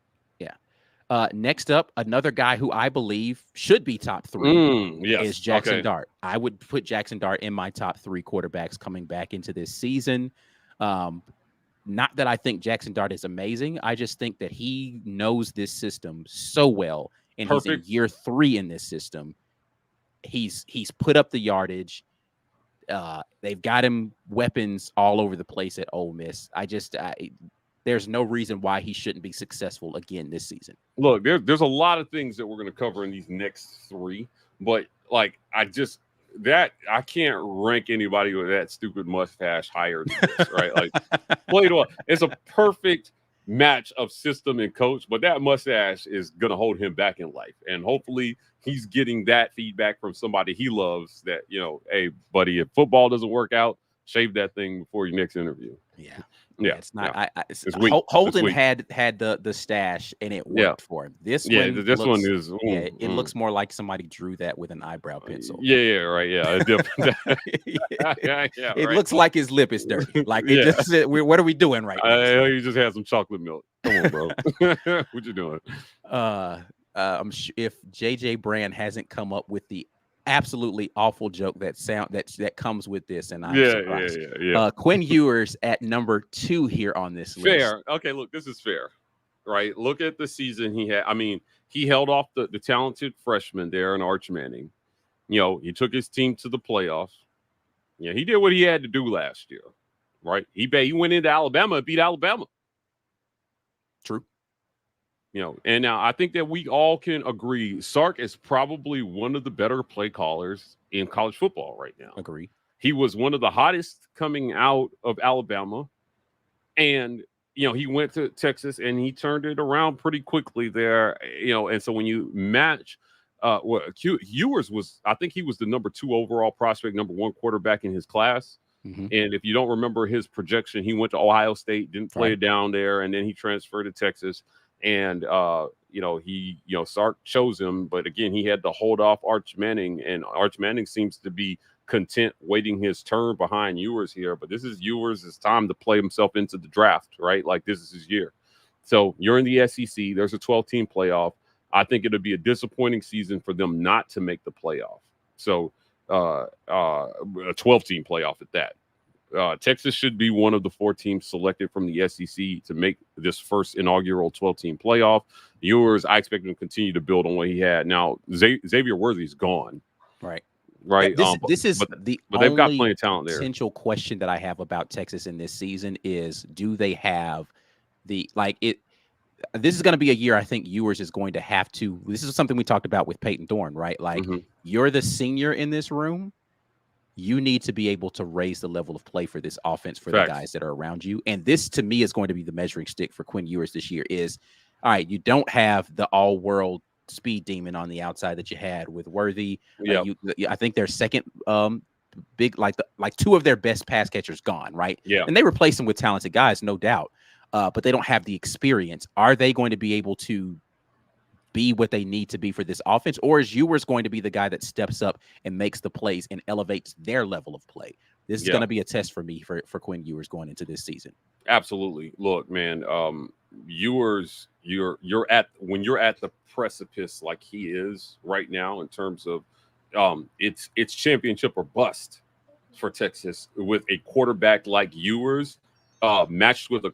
Next up, another guy who I believe should be top 3 is Jackson Dart. I would put Jackson Dart in my top 3 quarterbacks coming back into this season. Not that I think Jackson Dart is amazing. I just think that he knows this system so well, and he's in year 3 in this system. He's put up the yardage. They've got him weapons all over the place at Ole Miss. There's no reason why he shouldn't be successful again this season. Look, there's a lot of things that we're going to cover in these next 3, but I can't rank anybody with that stupid mustache higher than this, right? Like, played well. It's a perfect match of system and coach, but that mustache is going to hold him back in life. And hopefully he's getting that feedback from somebody he loves that, hey, buddy, if football doesn't work out, shave that thing before your next interview. Yeah, it's not. Holden had the stash and it worked for him. This one is. It looks more like somebody drew that with an eyebrow pencil. Right. Yeah, it looks like his lip is dirty. Like what are we doing right now? You just had some chocolate milk. Come on, bro. What you doing? I'm sure if JJ Brand hasn't come up with the absolutely awful joke that comes with this, and I'm surprised. Yeah. Quinn Ewers at number 2 here on this list. Fair. Okay, look, this is fair. right? Look at the season he had. I mean, he held off the talented freshman there in Arch Manning. You know, he took his team to the playoffs. Yeah, he did what he had to do last year, right? He went into Alabama and beat Alabama. True. You know, and now I think that we all can agree Sark is probably one of the better play callers in college football right now. Agree. He was one of the hottest coming out of Alabama. And, you know, he went to Texas and he turned it around pretty quickly there, you know. And so when you match Ewers was, I think he was the number 2 overall prospect, number 1 quarterback in his class. Mm-hmm. And if you don't remember his projection, he went to Ohio State, didn't play it down there, and then he transferred to Texas. And, you know, Sark chose him. But again, he had to hold off Arch Manning, and Arch Manning seems to be content waiting his turn behind Ewers here. But this is Ewers' time to play himself into the draft, right? Like, this is his year. So you're in the SEC. There's a 12-team playoff. I think it'll be a disappointing season for them not to make the playoff. So a 12-team playoff at that. Texas should be one of the 4 teams selected from the SEC to make this first inaugural 12-team playoff. Ewers, I expect him to continue to build on what he had. Now, Xavier Worthy's gone. Right. This is but they've got plenty of talent there. Potential question that I have about Texas in this season is, do they have this is going to be a year I think Ewers is going to have to. This is something we talked about with Payton Thorne, right? Like, you're the senior in this room. You need to be able to raise the level of play for this offense for the guys that are around you. And this, to me, is going to be the measuring stick for Quinn Ewers this year is, all right, you don't have the all-world speed demon on the outside that you had with Worthy. I think their second big, like 2 of their best pass catchers gone, right? Yeah. And they replace them with talented guys, no doubt. But they don't have the experience. Are they going to be able to be what they need to be for this offense, or is Ewers going to be the guy that steps up and makes the plays and elevates their level of play? This is going to be a test for me for Quinn Ewers going into this season. Absolutely. Look, man, Ewers, you're at the precipice like he is right now in terms of it's championship or bust for Texas with a quarterback like Ewers, matched with a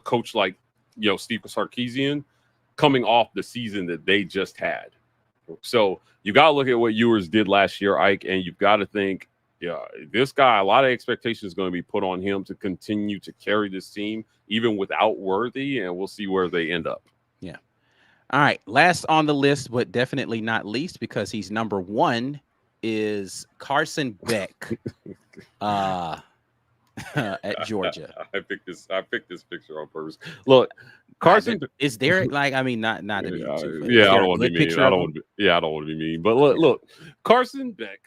coach like Steve Sarkisian, coming off the season that they just had. So you got to look at what Ewers did last year, Ike, and you've got to think, this guy, a lot of expectations going to be put on him to continue to carry this team, even without Worthy, and we'll see where they end up. Yeah. All right. Last on the list, but definitely not least, because he's number 1, is Carson Beck. At Georgia. I picked this picture on purpose. Look, Carson, is there not to be I don't want to be mean. I don't want to be mean. But look, Carson Beck,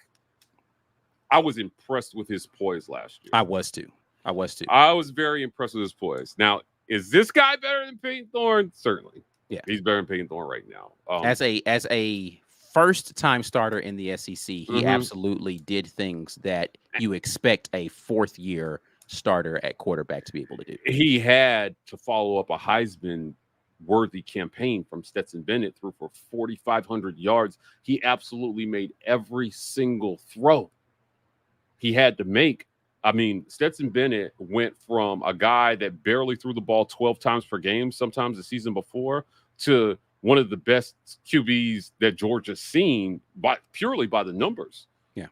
I was impressed with his poise last year. I was too. I was very impressed with his poise. Now, is this guy better than Payton Thorne? Certainly. Yeah. He's better than Payton Thorne right now. As a first-time starter in the SEC, he absolutely did things that you expect a 4th-year starter at quarterback to be able to do. He had to follow up a Heisman-worthy campaign from Stetson Bennett, threw for 4,500 yards. He absolutely made every single throw he had to make. I mean, Stetson Bennett went from a guy that barely threw the ball 12 times per game, sometimes the season before, to one of the best QBs that Georgia's seen purely by the numbers. Yeah.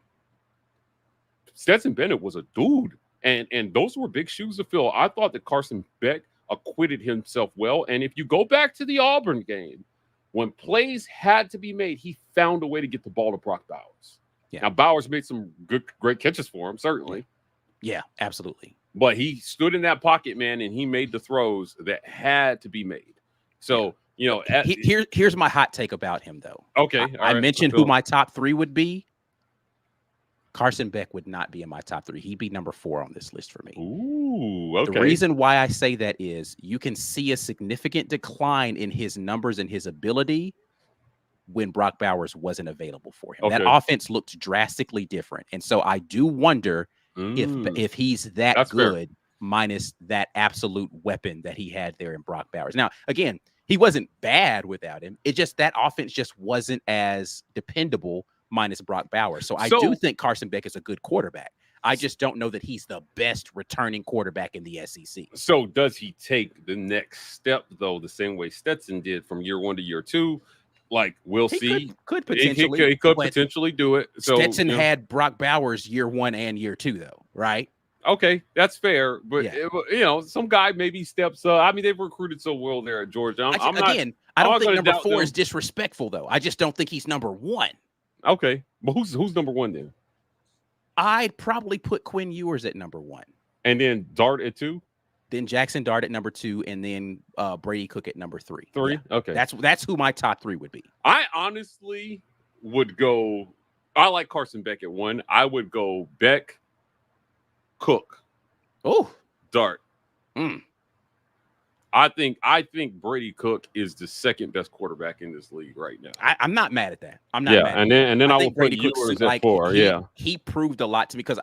Stetson Bennett was a dude, and those were big shoes to fill. I thought that Carson Beck acquitted himself well. And if you go back to the Auburn game, when plays had to be made, he found a way to get the ball to Brock Bowers. Yeah. Now, Bowers made some great catches for him, certainly. Yeah, absolutely. But he stood in that pocket, man, and he made the throws that had to be made. So, here's my hot take about him, though. Okay. I mentioned who my top 3 would be. Carson Beck would not be in my top 3. He'd be number 4 on this list for me. Ooh, okay. The reason why I say that is you can see a significant decline in his numbers and his ability when Brock Bowers wasn't available for him. Okay. That offense looked drastically different. And so I do wonder if he's that's good, fair, minus that absolute weapon that he had there in Brock Bowers. Now, again, he wasn't bad without him. It just, that offense just wasn't as dependable minus Brock Bowers. So I do think Carson Beck is a good quarterback. I just don't know that he's the best returning quarterback in the SEC. So does he take the next step, though, the same way Stetson did from year 1 to year 2? Like, we'll see. Could potentially. He could potentially do it. So Stetson had Brock Bowers year 1 and year 2, though, right? Okay, that's fair. But, some guy maybe steps up. I mean, they've recruited so well there at Georgia. I don't think number 4 is disrespectful, though. I just don't think he's number 1. Okay. But who's number 1 then? I'd probably put Quinn Ewers at number 1. And then Dart at 2? Then Jackson Dart at number 2, and then Brady Cook at number 3. 3? Yeah. Okay. That's who my top 3 would be. I honestly would go. I like Carson Beck at 1. I would go Beck, Cook, Dart. I think Brady Cook is the second best quarterback in this league right now. I'm not mad at that. I'm not mad at and then I will put Brady Ewers at 4. He proved a lot to me because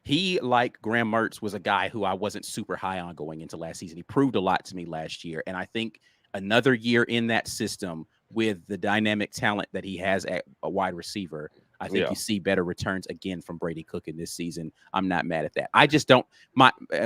he, like Graham Mertz, was a guy who I wasn't super high on going into last season. He proved a lot to me last year. And I think another year in that system with the dynamic talent that he has at a wide receiver, I think you see better returns again from Brady Cook in this season. I'm not mad at that. I just don't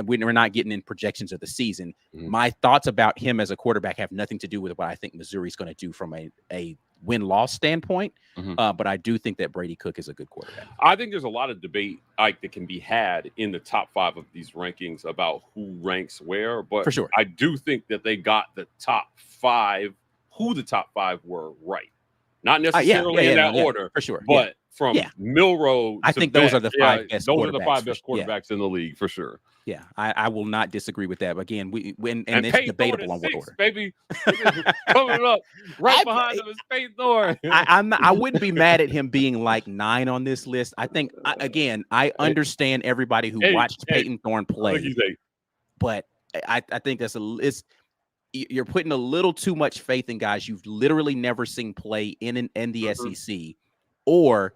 we're not getting in projections of the season. My thoughts about him as a quarterback have nothing to do with what I think Missouri's going to do from a win-loss standpoint. But I do think that Brady Cook is a good quarterback. I think there's a lot of debate that can be had in the top 5 of these rankings about who ranks where. But for sure, I do think that they got the top 5, who the top 5 were right. Not necessarily in that order, for sure. But from Milroe, I think those are the 5 best. Those are the 5 best quarterbacks in the league for sure. Yeah, I will not disagree with that. But again, and it's Payton debatable on 6, what order. Baby, coming up right behind him is Payton Thorne. I wouldn't be mad at him being like 9 on this list. I think I understand everybody who watched Payton Thorne play, but I think you're putting a little too much faith in guys you've literally never seen play in the SEC, or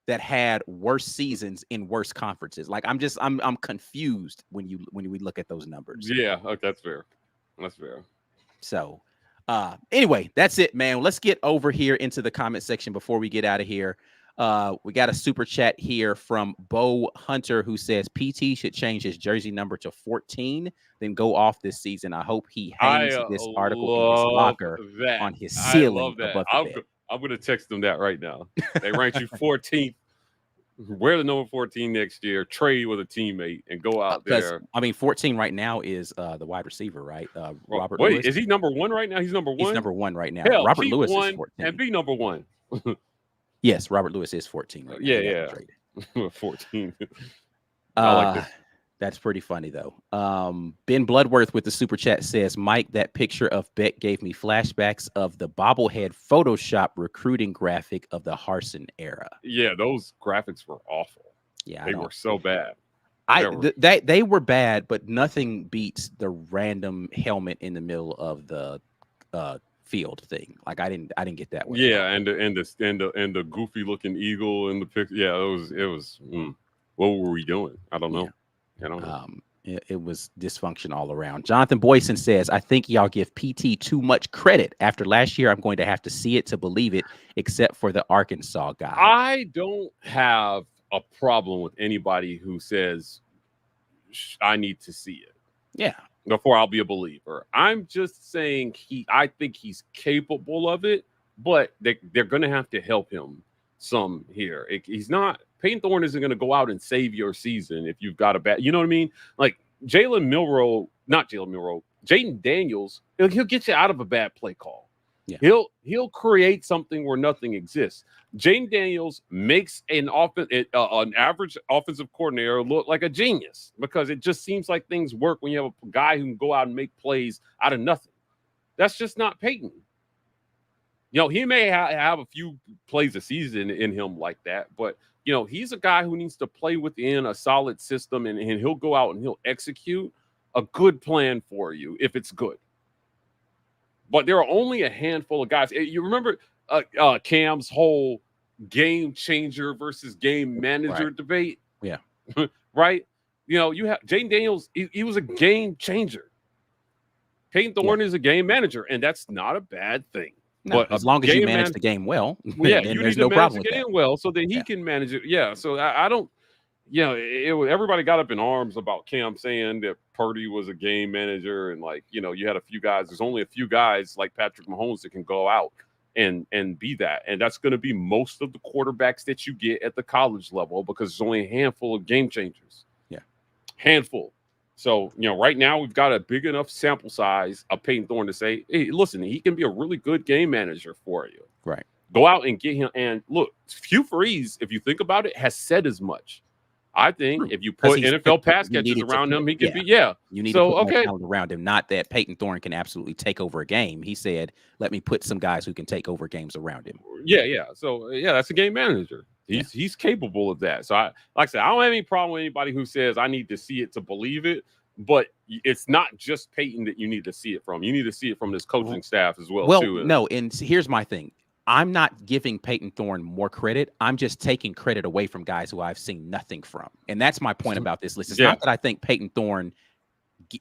that had worse seasons in worse conferences. Like I'm confused when we look at those numbers. Yeah, okay, that's fair. That's fair. So anyway, that's it, man. Let's get over here into the comment section before we get out of here. We got a super chat here from Bo Hunter who says PT should change his jersey number to 14, then go off this season. I hope he hangs this article in his locker on his ceiling above the bed. I'm going to text them that right now. They ranked you 14th. Wear the number 14 next year. Trade with a teammate and go out there. I mean, 14 right now is the wide receiver, right? Robert Wait, Lewis. Is he number 1 right now? He's number 1? He's number 1 right now. Hell, Robert Lewis is 14. And be number 1. Yes, Robert Lewis is 14 right now. Yeah. 14. I like this. That's pretty funny, though. Ben Bloodworth with the super chat says, Mike, that picture of Beck gave me flashbacks of the bobblehead Photoshop recruiting graphic of the Harsin era. Yeah, those graphics were awful. Yeah, they were so bad. They were bad, but nothing beats the random helmet in the middle of the field thing. Like I didn't get that one. Yeah, and the goofy looking eagle in the picture. Yeah, it was. What were we doing? I don't know. It was dysfunction all around. Jonathan Boyson says, I think y'all give PT too much credit. After last year, I'm going to have to see it to believe it, except for the Arkansas guy. I don't have a problem with anybody who says I need to see it. Yeah. Before I'll be a believer. I'm just saying I think he's capable of it, but they're going to have to help him some here. He's not. Payton Thorne isn't going to go out and save your season if you've got a bad. You know what I mean? Like Jaden Daniels, he'll get you out of a bad play call. Yeah. He'll create something where nothing exists. Jaden Daniels makes an average offensive coordinator look like a genius because it just seems like things work when you have a guy who can go out and make plays out of nothing. That's just not Payton. He may have a few plays a season in him like that, but he's a guy who needs to play within a solid system, and he'll go out and he'll execute a good plan for you if it's good. But there are only a handful of guys. You remember Cam's whole game changer versus game manager debate? Yeah. Right? You have Jaden Daniels. He was a game changer. Payton Thorne is a game manager, and that's not a bad thing. No, but as long as you manage the game well, you there's no problem with the game well, so that he can manage it. Yeah, so I don't. everybody got up in arms about Cam saying that Purdy was a game manager, and you had a few guys. There's only a few guys like Patrick Mahomes that can go out and be that, and that's going to be most of the quarterbacks that you get at the college level because there's only a handful of game changers. Yeah, handful. So right now we've got a big enough sample size of Payton Thorne to say, hey, listen, he can be a really good game manager for you. Right. Go out and get him. And look, Hugh Freeze, if you think about it, has said as much. I think if you put NFL pass catchers around him, he could be. Yeah, you need to put more talent around him. Not that Payton Thorne can absolutely take over a game. He said, "Let me put some guys who can take over games around him." Yeah. So that's a game manager. He's capable of that. So like I said, I don't have any problem with anybody who says I need to see it to believe it. But it's not just Payton that you need to see it from. You need to see it from this coaching staff as well. Too. No, and here's my thing. I'm not giving Payton Thorne more credit. I'm just taking credit away from guys who I've seen nothing from. And that's my point about this list. It's not that I think Payton Thorne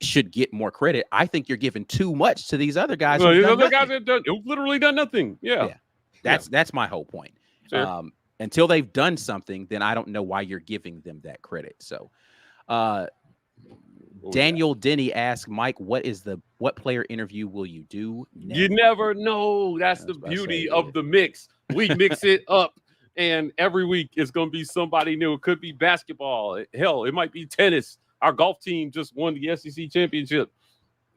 should get more credit. I think you're giving too much to these other guys. These other guys have literally done nothing. Yeah. That's my whole point. Sure. Until they've done something, then I don't know why you're giving them that credit. So Daniel Denny asked Mike, what player interview will you do next? You never know. That's the beauty of the mix. We mix it up, and every week it's going to be somebody new. It could be basketball. Hell, it might be tennis. Our golf team just won the SEC championship.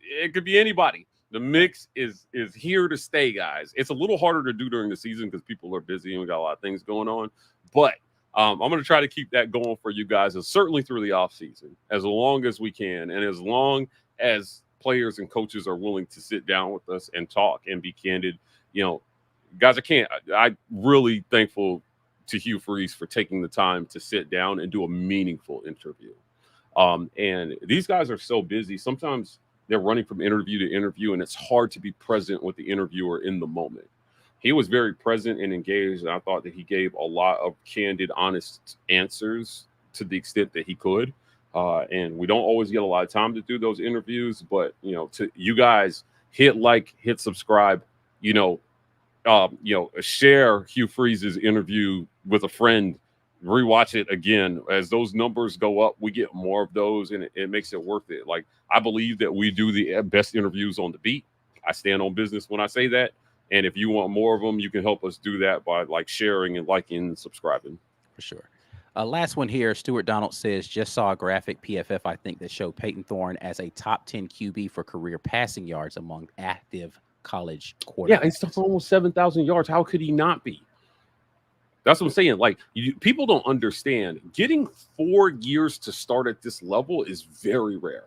It could be anybody. The mix is here to stay, guys. It's a little harder to do during the season because people are busy and we got a lot of things going on. But I'm going to try to keep that going for you guys, and certainly through the offseason, as long as we can, and as long as players and coaches are willing to sit down with us and talk and be candid. Guys, I'm really thankful to Hugh Freeze for taking the time to sit down and do a meaningful interview. And these guys are so busy. Sometimes they're running from interview to interview, and it's hard to be present with the interviewer in the moment. He was very present and engaged, and I thought that he gave a lot of candid, honest answers to the extent that he could. And we don't always get a lot of time to do those interviews, but to you guys, hit like, hit subscribe, share Hugh Freeze's interview with a friend, rewatch it again. As those numbers go up, we get more of those, and it makes it worth it. Like, I believe that we do the best interviews on the beat. I stand on business when I say that. And if you want more of them, you can help us do that by sharing and liking and subscribing. For sure. Last one here. Stuart Donald says, just saw a graphic PFF, I think, that showed Payton Thorne as a top 10 QB for career passing yards among active college quarterbacks. Yeah, he's almost 7,000 yards. How could he not be? That's what I'm saying. People don't understand. Getting 4 years to start at this level is very rare.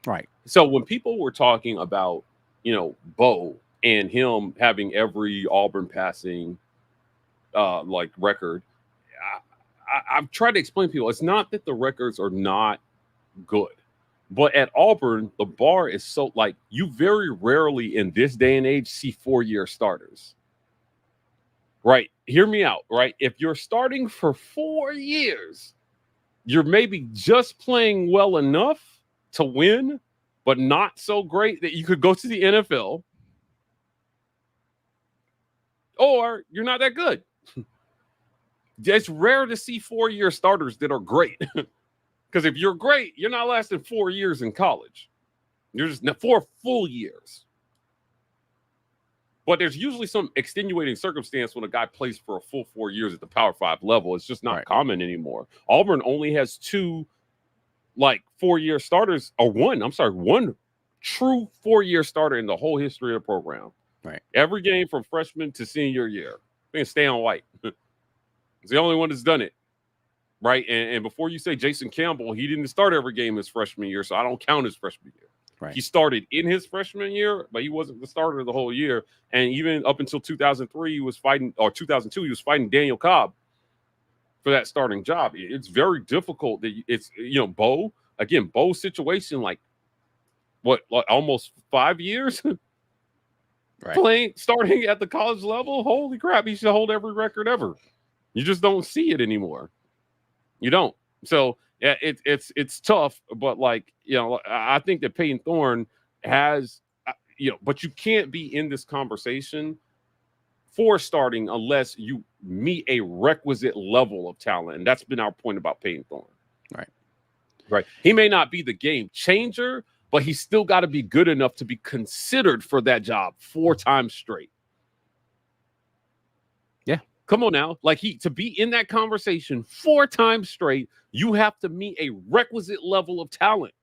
Right. So when people were talking about, Bo and him having every Auburn passing record, I've tried to explain to people, it's not that the records are not good, but at Auburn, the bar is so you very rarely in this day and age see 4-year starters. Right. Hear me out. Right. If you're starting for 4 years, you're maybe just playing well enough to win, but not so great that you could go to the NFL. Or you're not that good. It's rare to see 4-year starters that are great. Because if you're great, you're not lasting 4 years in college. You're just 4 full years. But there's usually some extenuating circumstance when a guy plays for a full 4 years at the Power 5 level. It's just not common anymore. Auburn only has 2 4-year starters, or one true 4-year starter in the whole history of the program. Right. Every game from freshman to senior year. Stay on white. It's the only one that's done it. Right. And before you say Jason Campbell, he didn't start every game his freshman year, so I don't count his freshman year. Right. He started in his freshman year, but he wasn't the starter the whole year. And even up until 2003, he was fighting, or 2002, he was fighting Daniel Cobb for that starting job. It's very difficult that it's, Bo, again, Bo's situation, almost 5 years starting at the college level. Holy crap. He should hold every record ever. You just don't see it anymore. You don't. So yeah, it's tough, but I think that Payton Thorne has, but you can't be in this conversation for starting unless you meet a requisite level of talent. And that's been our point about Payton Thorne. Right. He may not be the game changer, but he's still got to be good enough to be considered for that job 4 times straight. Yeah. Come on now. Like to be in that conversation 4 times straight, you have to meet a requisite level of talent.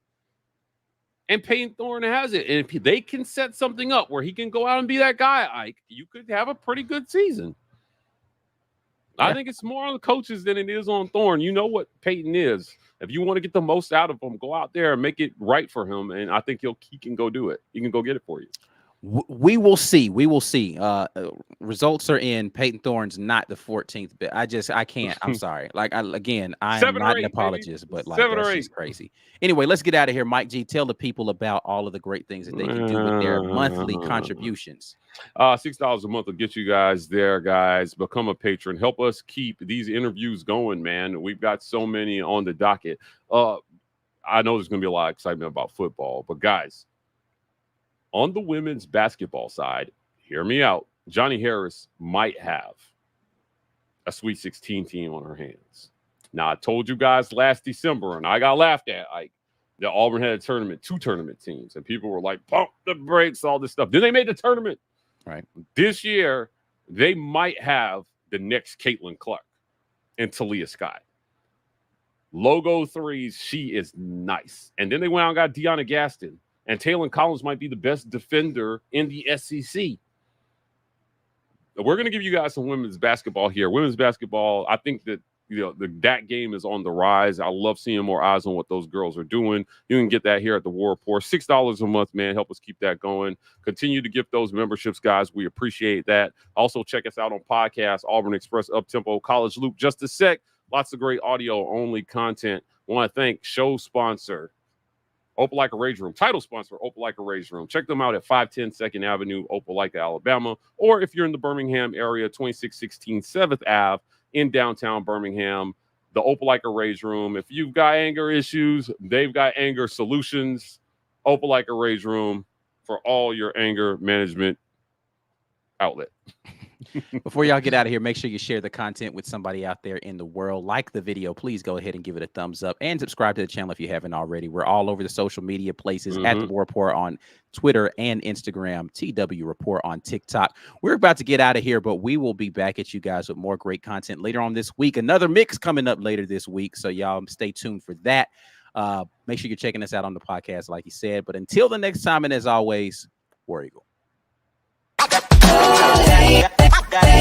And Payton Thorne has it. And if they can set something up where he can go out and be that guy, Ike, you could have a pretty good season. I think it's more on the coaches than it is on Thorne. You know what Payton is. If you want to get the most out of him, go out there and make it right for him. And I think he can go do it. He can go get it for you. We will see. We will see. Results are in. Payton Thorne's not the 14th. But I can't. I'm sorry. Like, I'm not an apologist, but like, that's just crazy. Anyway, let's get out of here. Mike G, tell the people about all of the great things that they can do with their monthly contributions. $6 a month will get you guys there, guys. Become a patron. Help us keep these interviews going, man. We've got so many on the docket. I know there's going to be a lot of excitement about football, but guys, on the women's basketball side, hear me out. Johnny Harris might have a Sweet 16 team on her hands. Now, I told you guys last December, and I got laughed at, that Auburn had a tournament, 2 tournament teams, and people were like, pump the brakes, all this stuff. Then they made the tournament. Right. This year, they might have the next Caitlin Clark and Talia Scott. Logo threes, she is nice. And then they went out and got Deanna Gaston. And Taylor Collins might be the best defender in the SEC. We're going to give you guys some women's basketball here. Women's basketball, I think that that game is on the rise. I love seeing more eyes on what those girls are doing. You can get that here at the War Report. $6 a month, man. Help us keep that going. Continue to gift those memberships, guys. We appreciate that. Also, check us out on podcasts, Auburn Express, Uptempo, College Loop, Just a Sec. Lots of great audio-only content. Want to thank show sponsor, Opelika Rage Room, title sponsor, Opelika Rage Room. Check them out at 510 2nd Avenue, Opelika, Alabama. Or if you're in the Birmingham area, 2616 7th Ave in downtown Birmingham, the Opelika Rage Room. If you've got anger issues, they've got anger solutions. Opelika Rage Room for all your anger management outlet. Before y'all get out of here, make sure you share the content with somebody out there in the world. Like the video, please go ahead and give it a thumbs up and subscribe to the channel if you haven't already. We're all over the social media places at the War Report on Twitter and Instagram, TW Report on TikTok. We're about to get out of here, but we will be back at you guys with more great content later on this week. Another mix coming up later this week, so y'all stay tuned for that. Make sure you're checking us out on the podcast, like you said. But until the next time, and as always, War Eagle. Got it.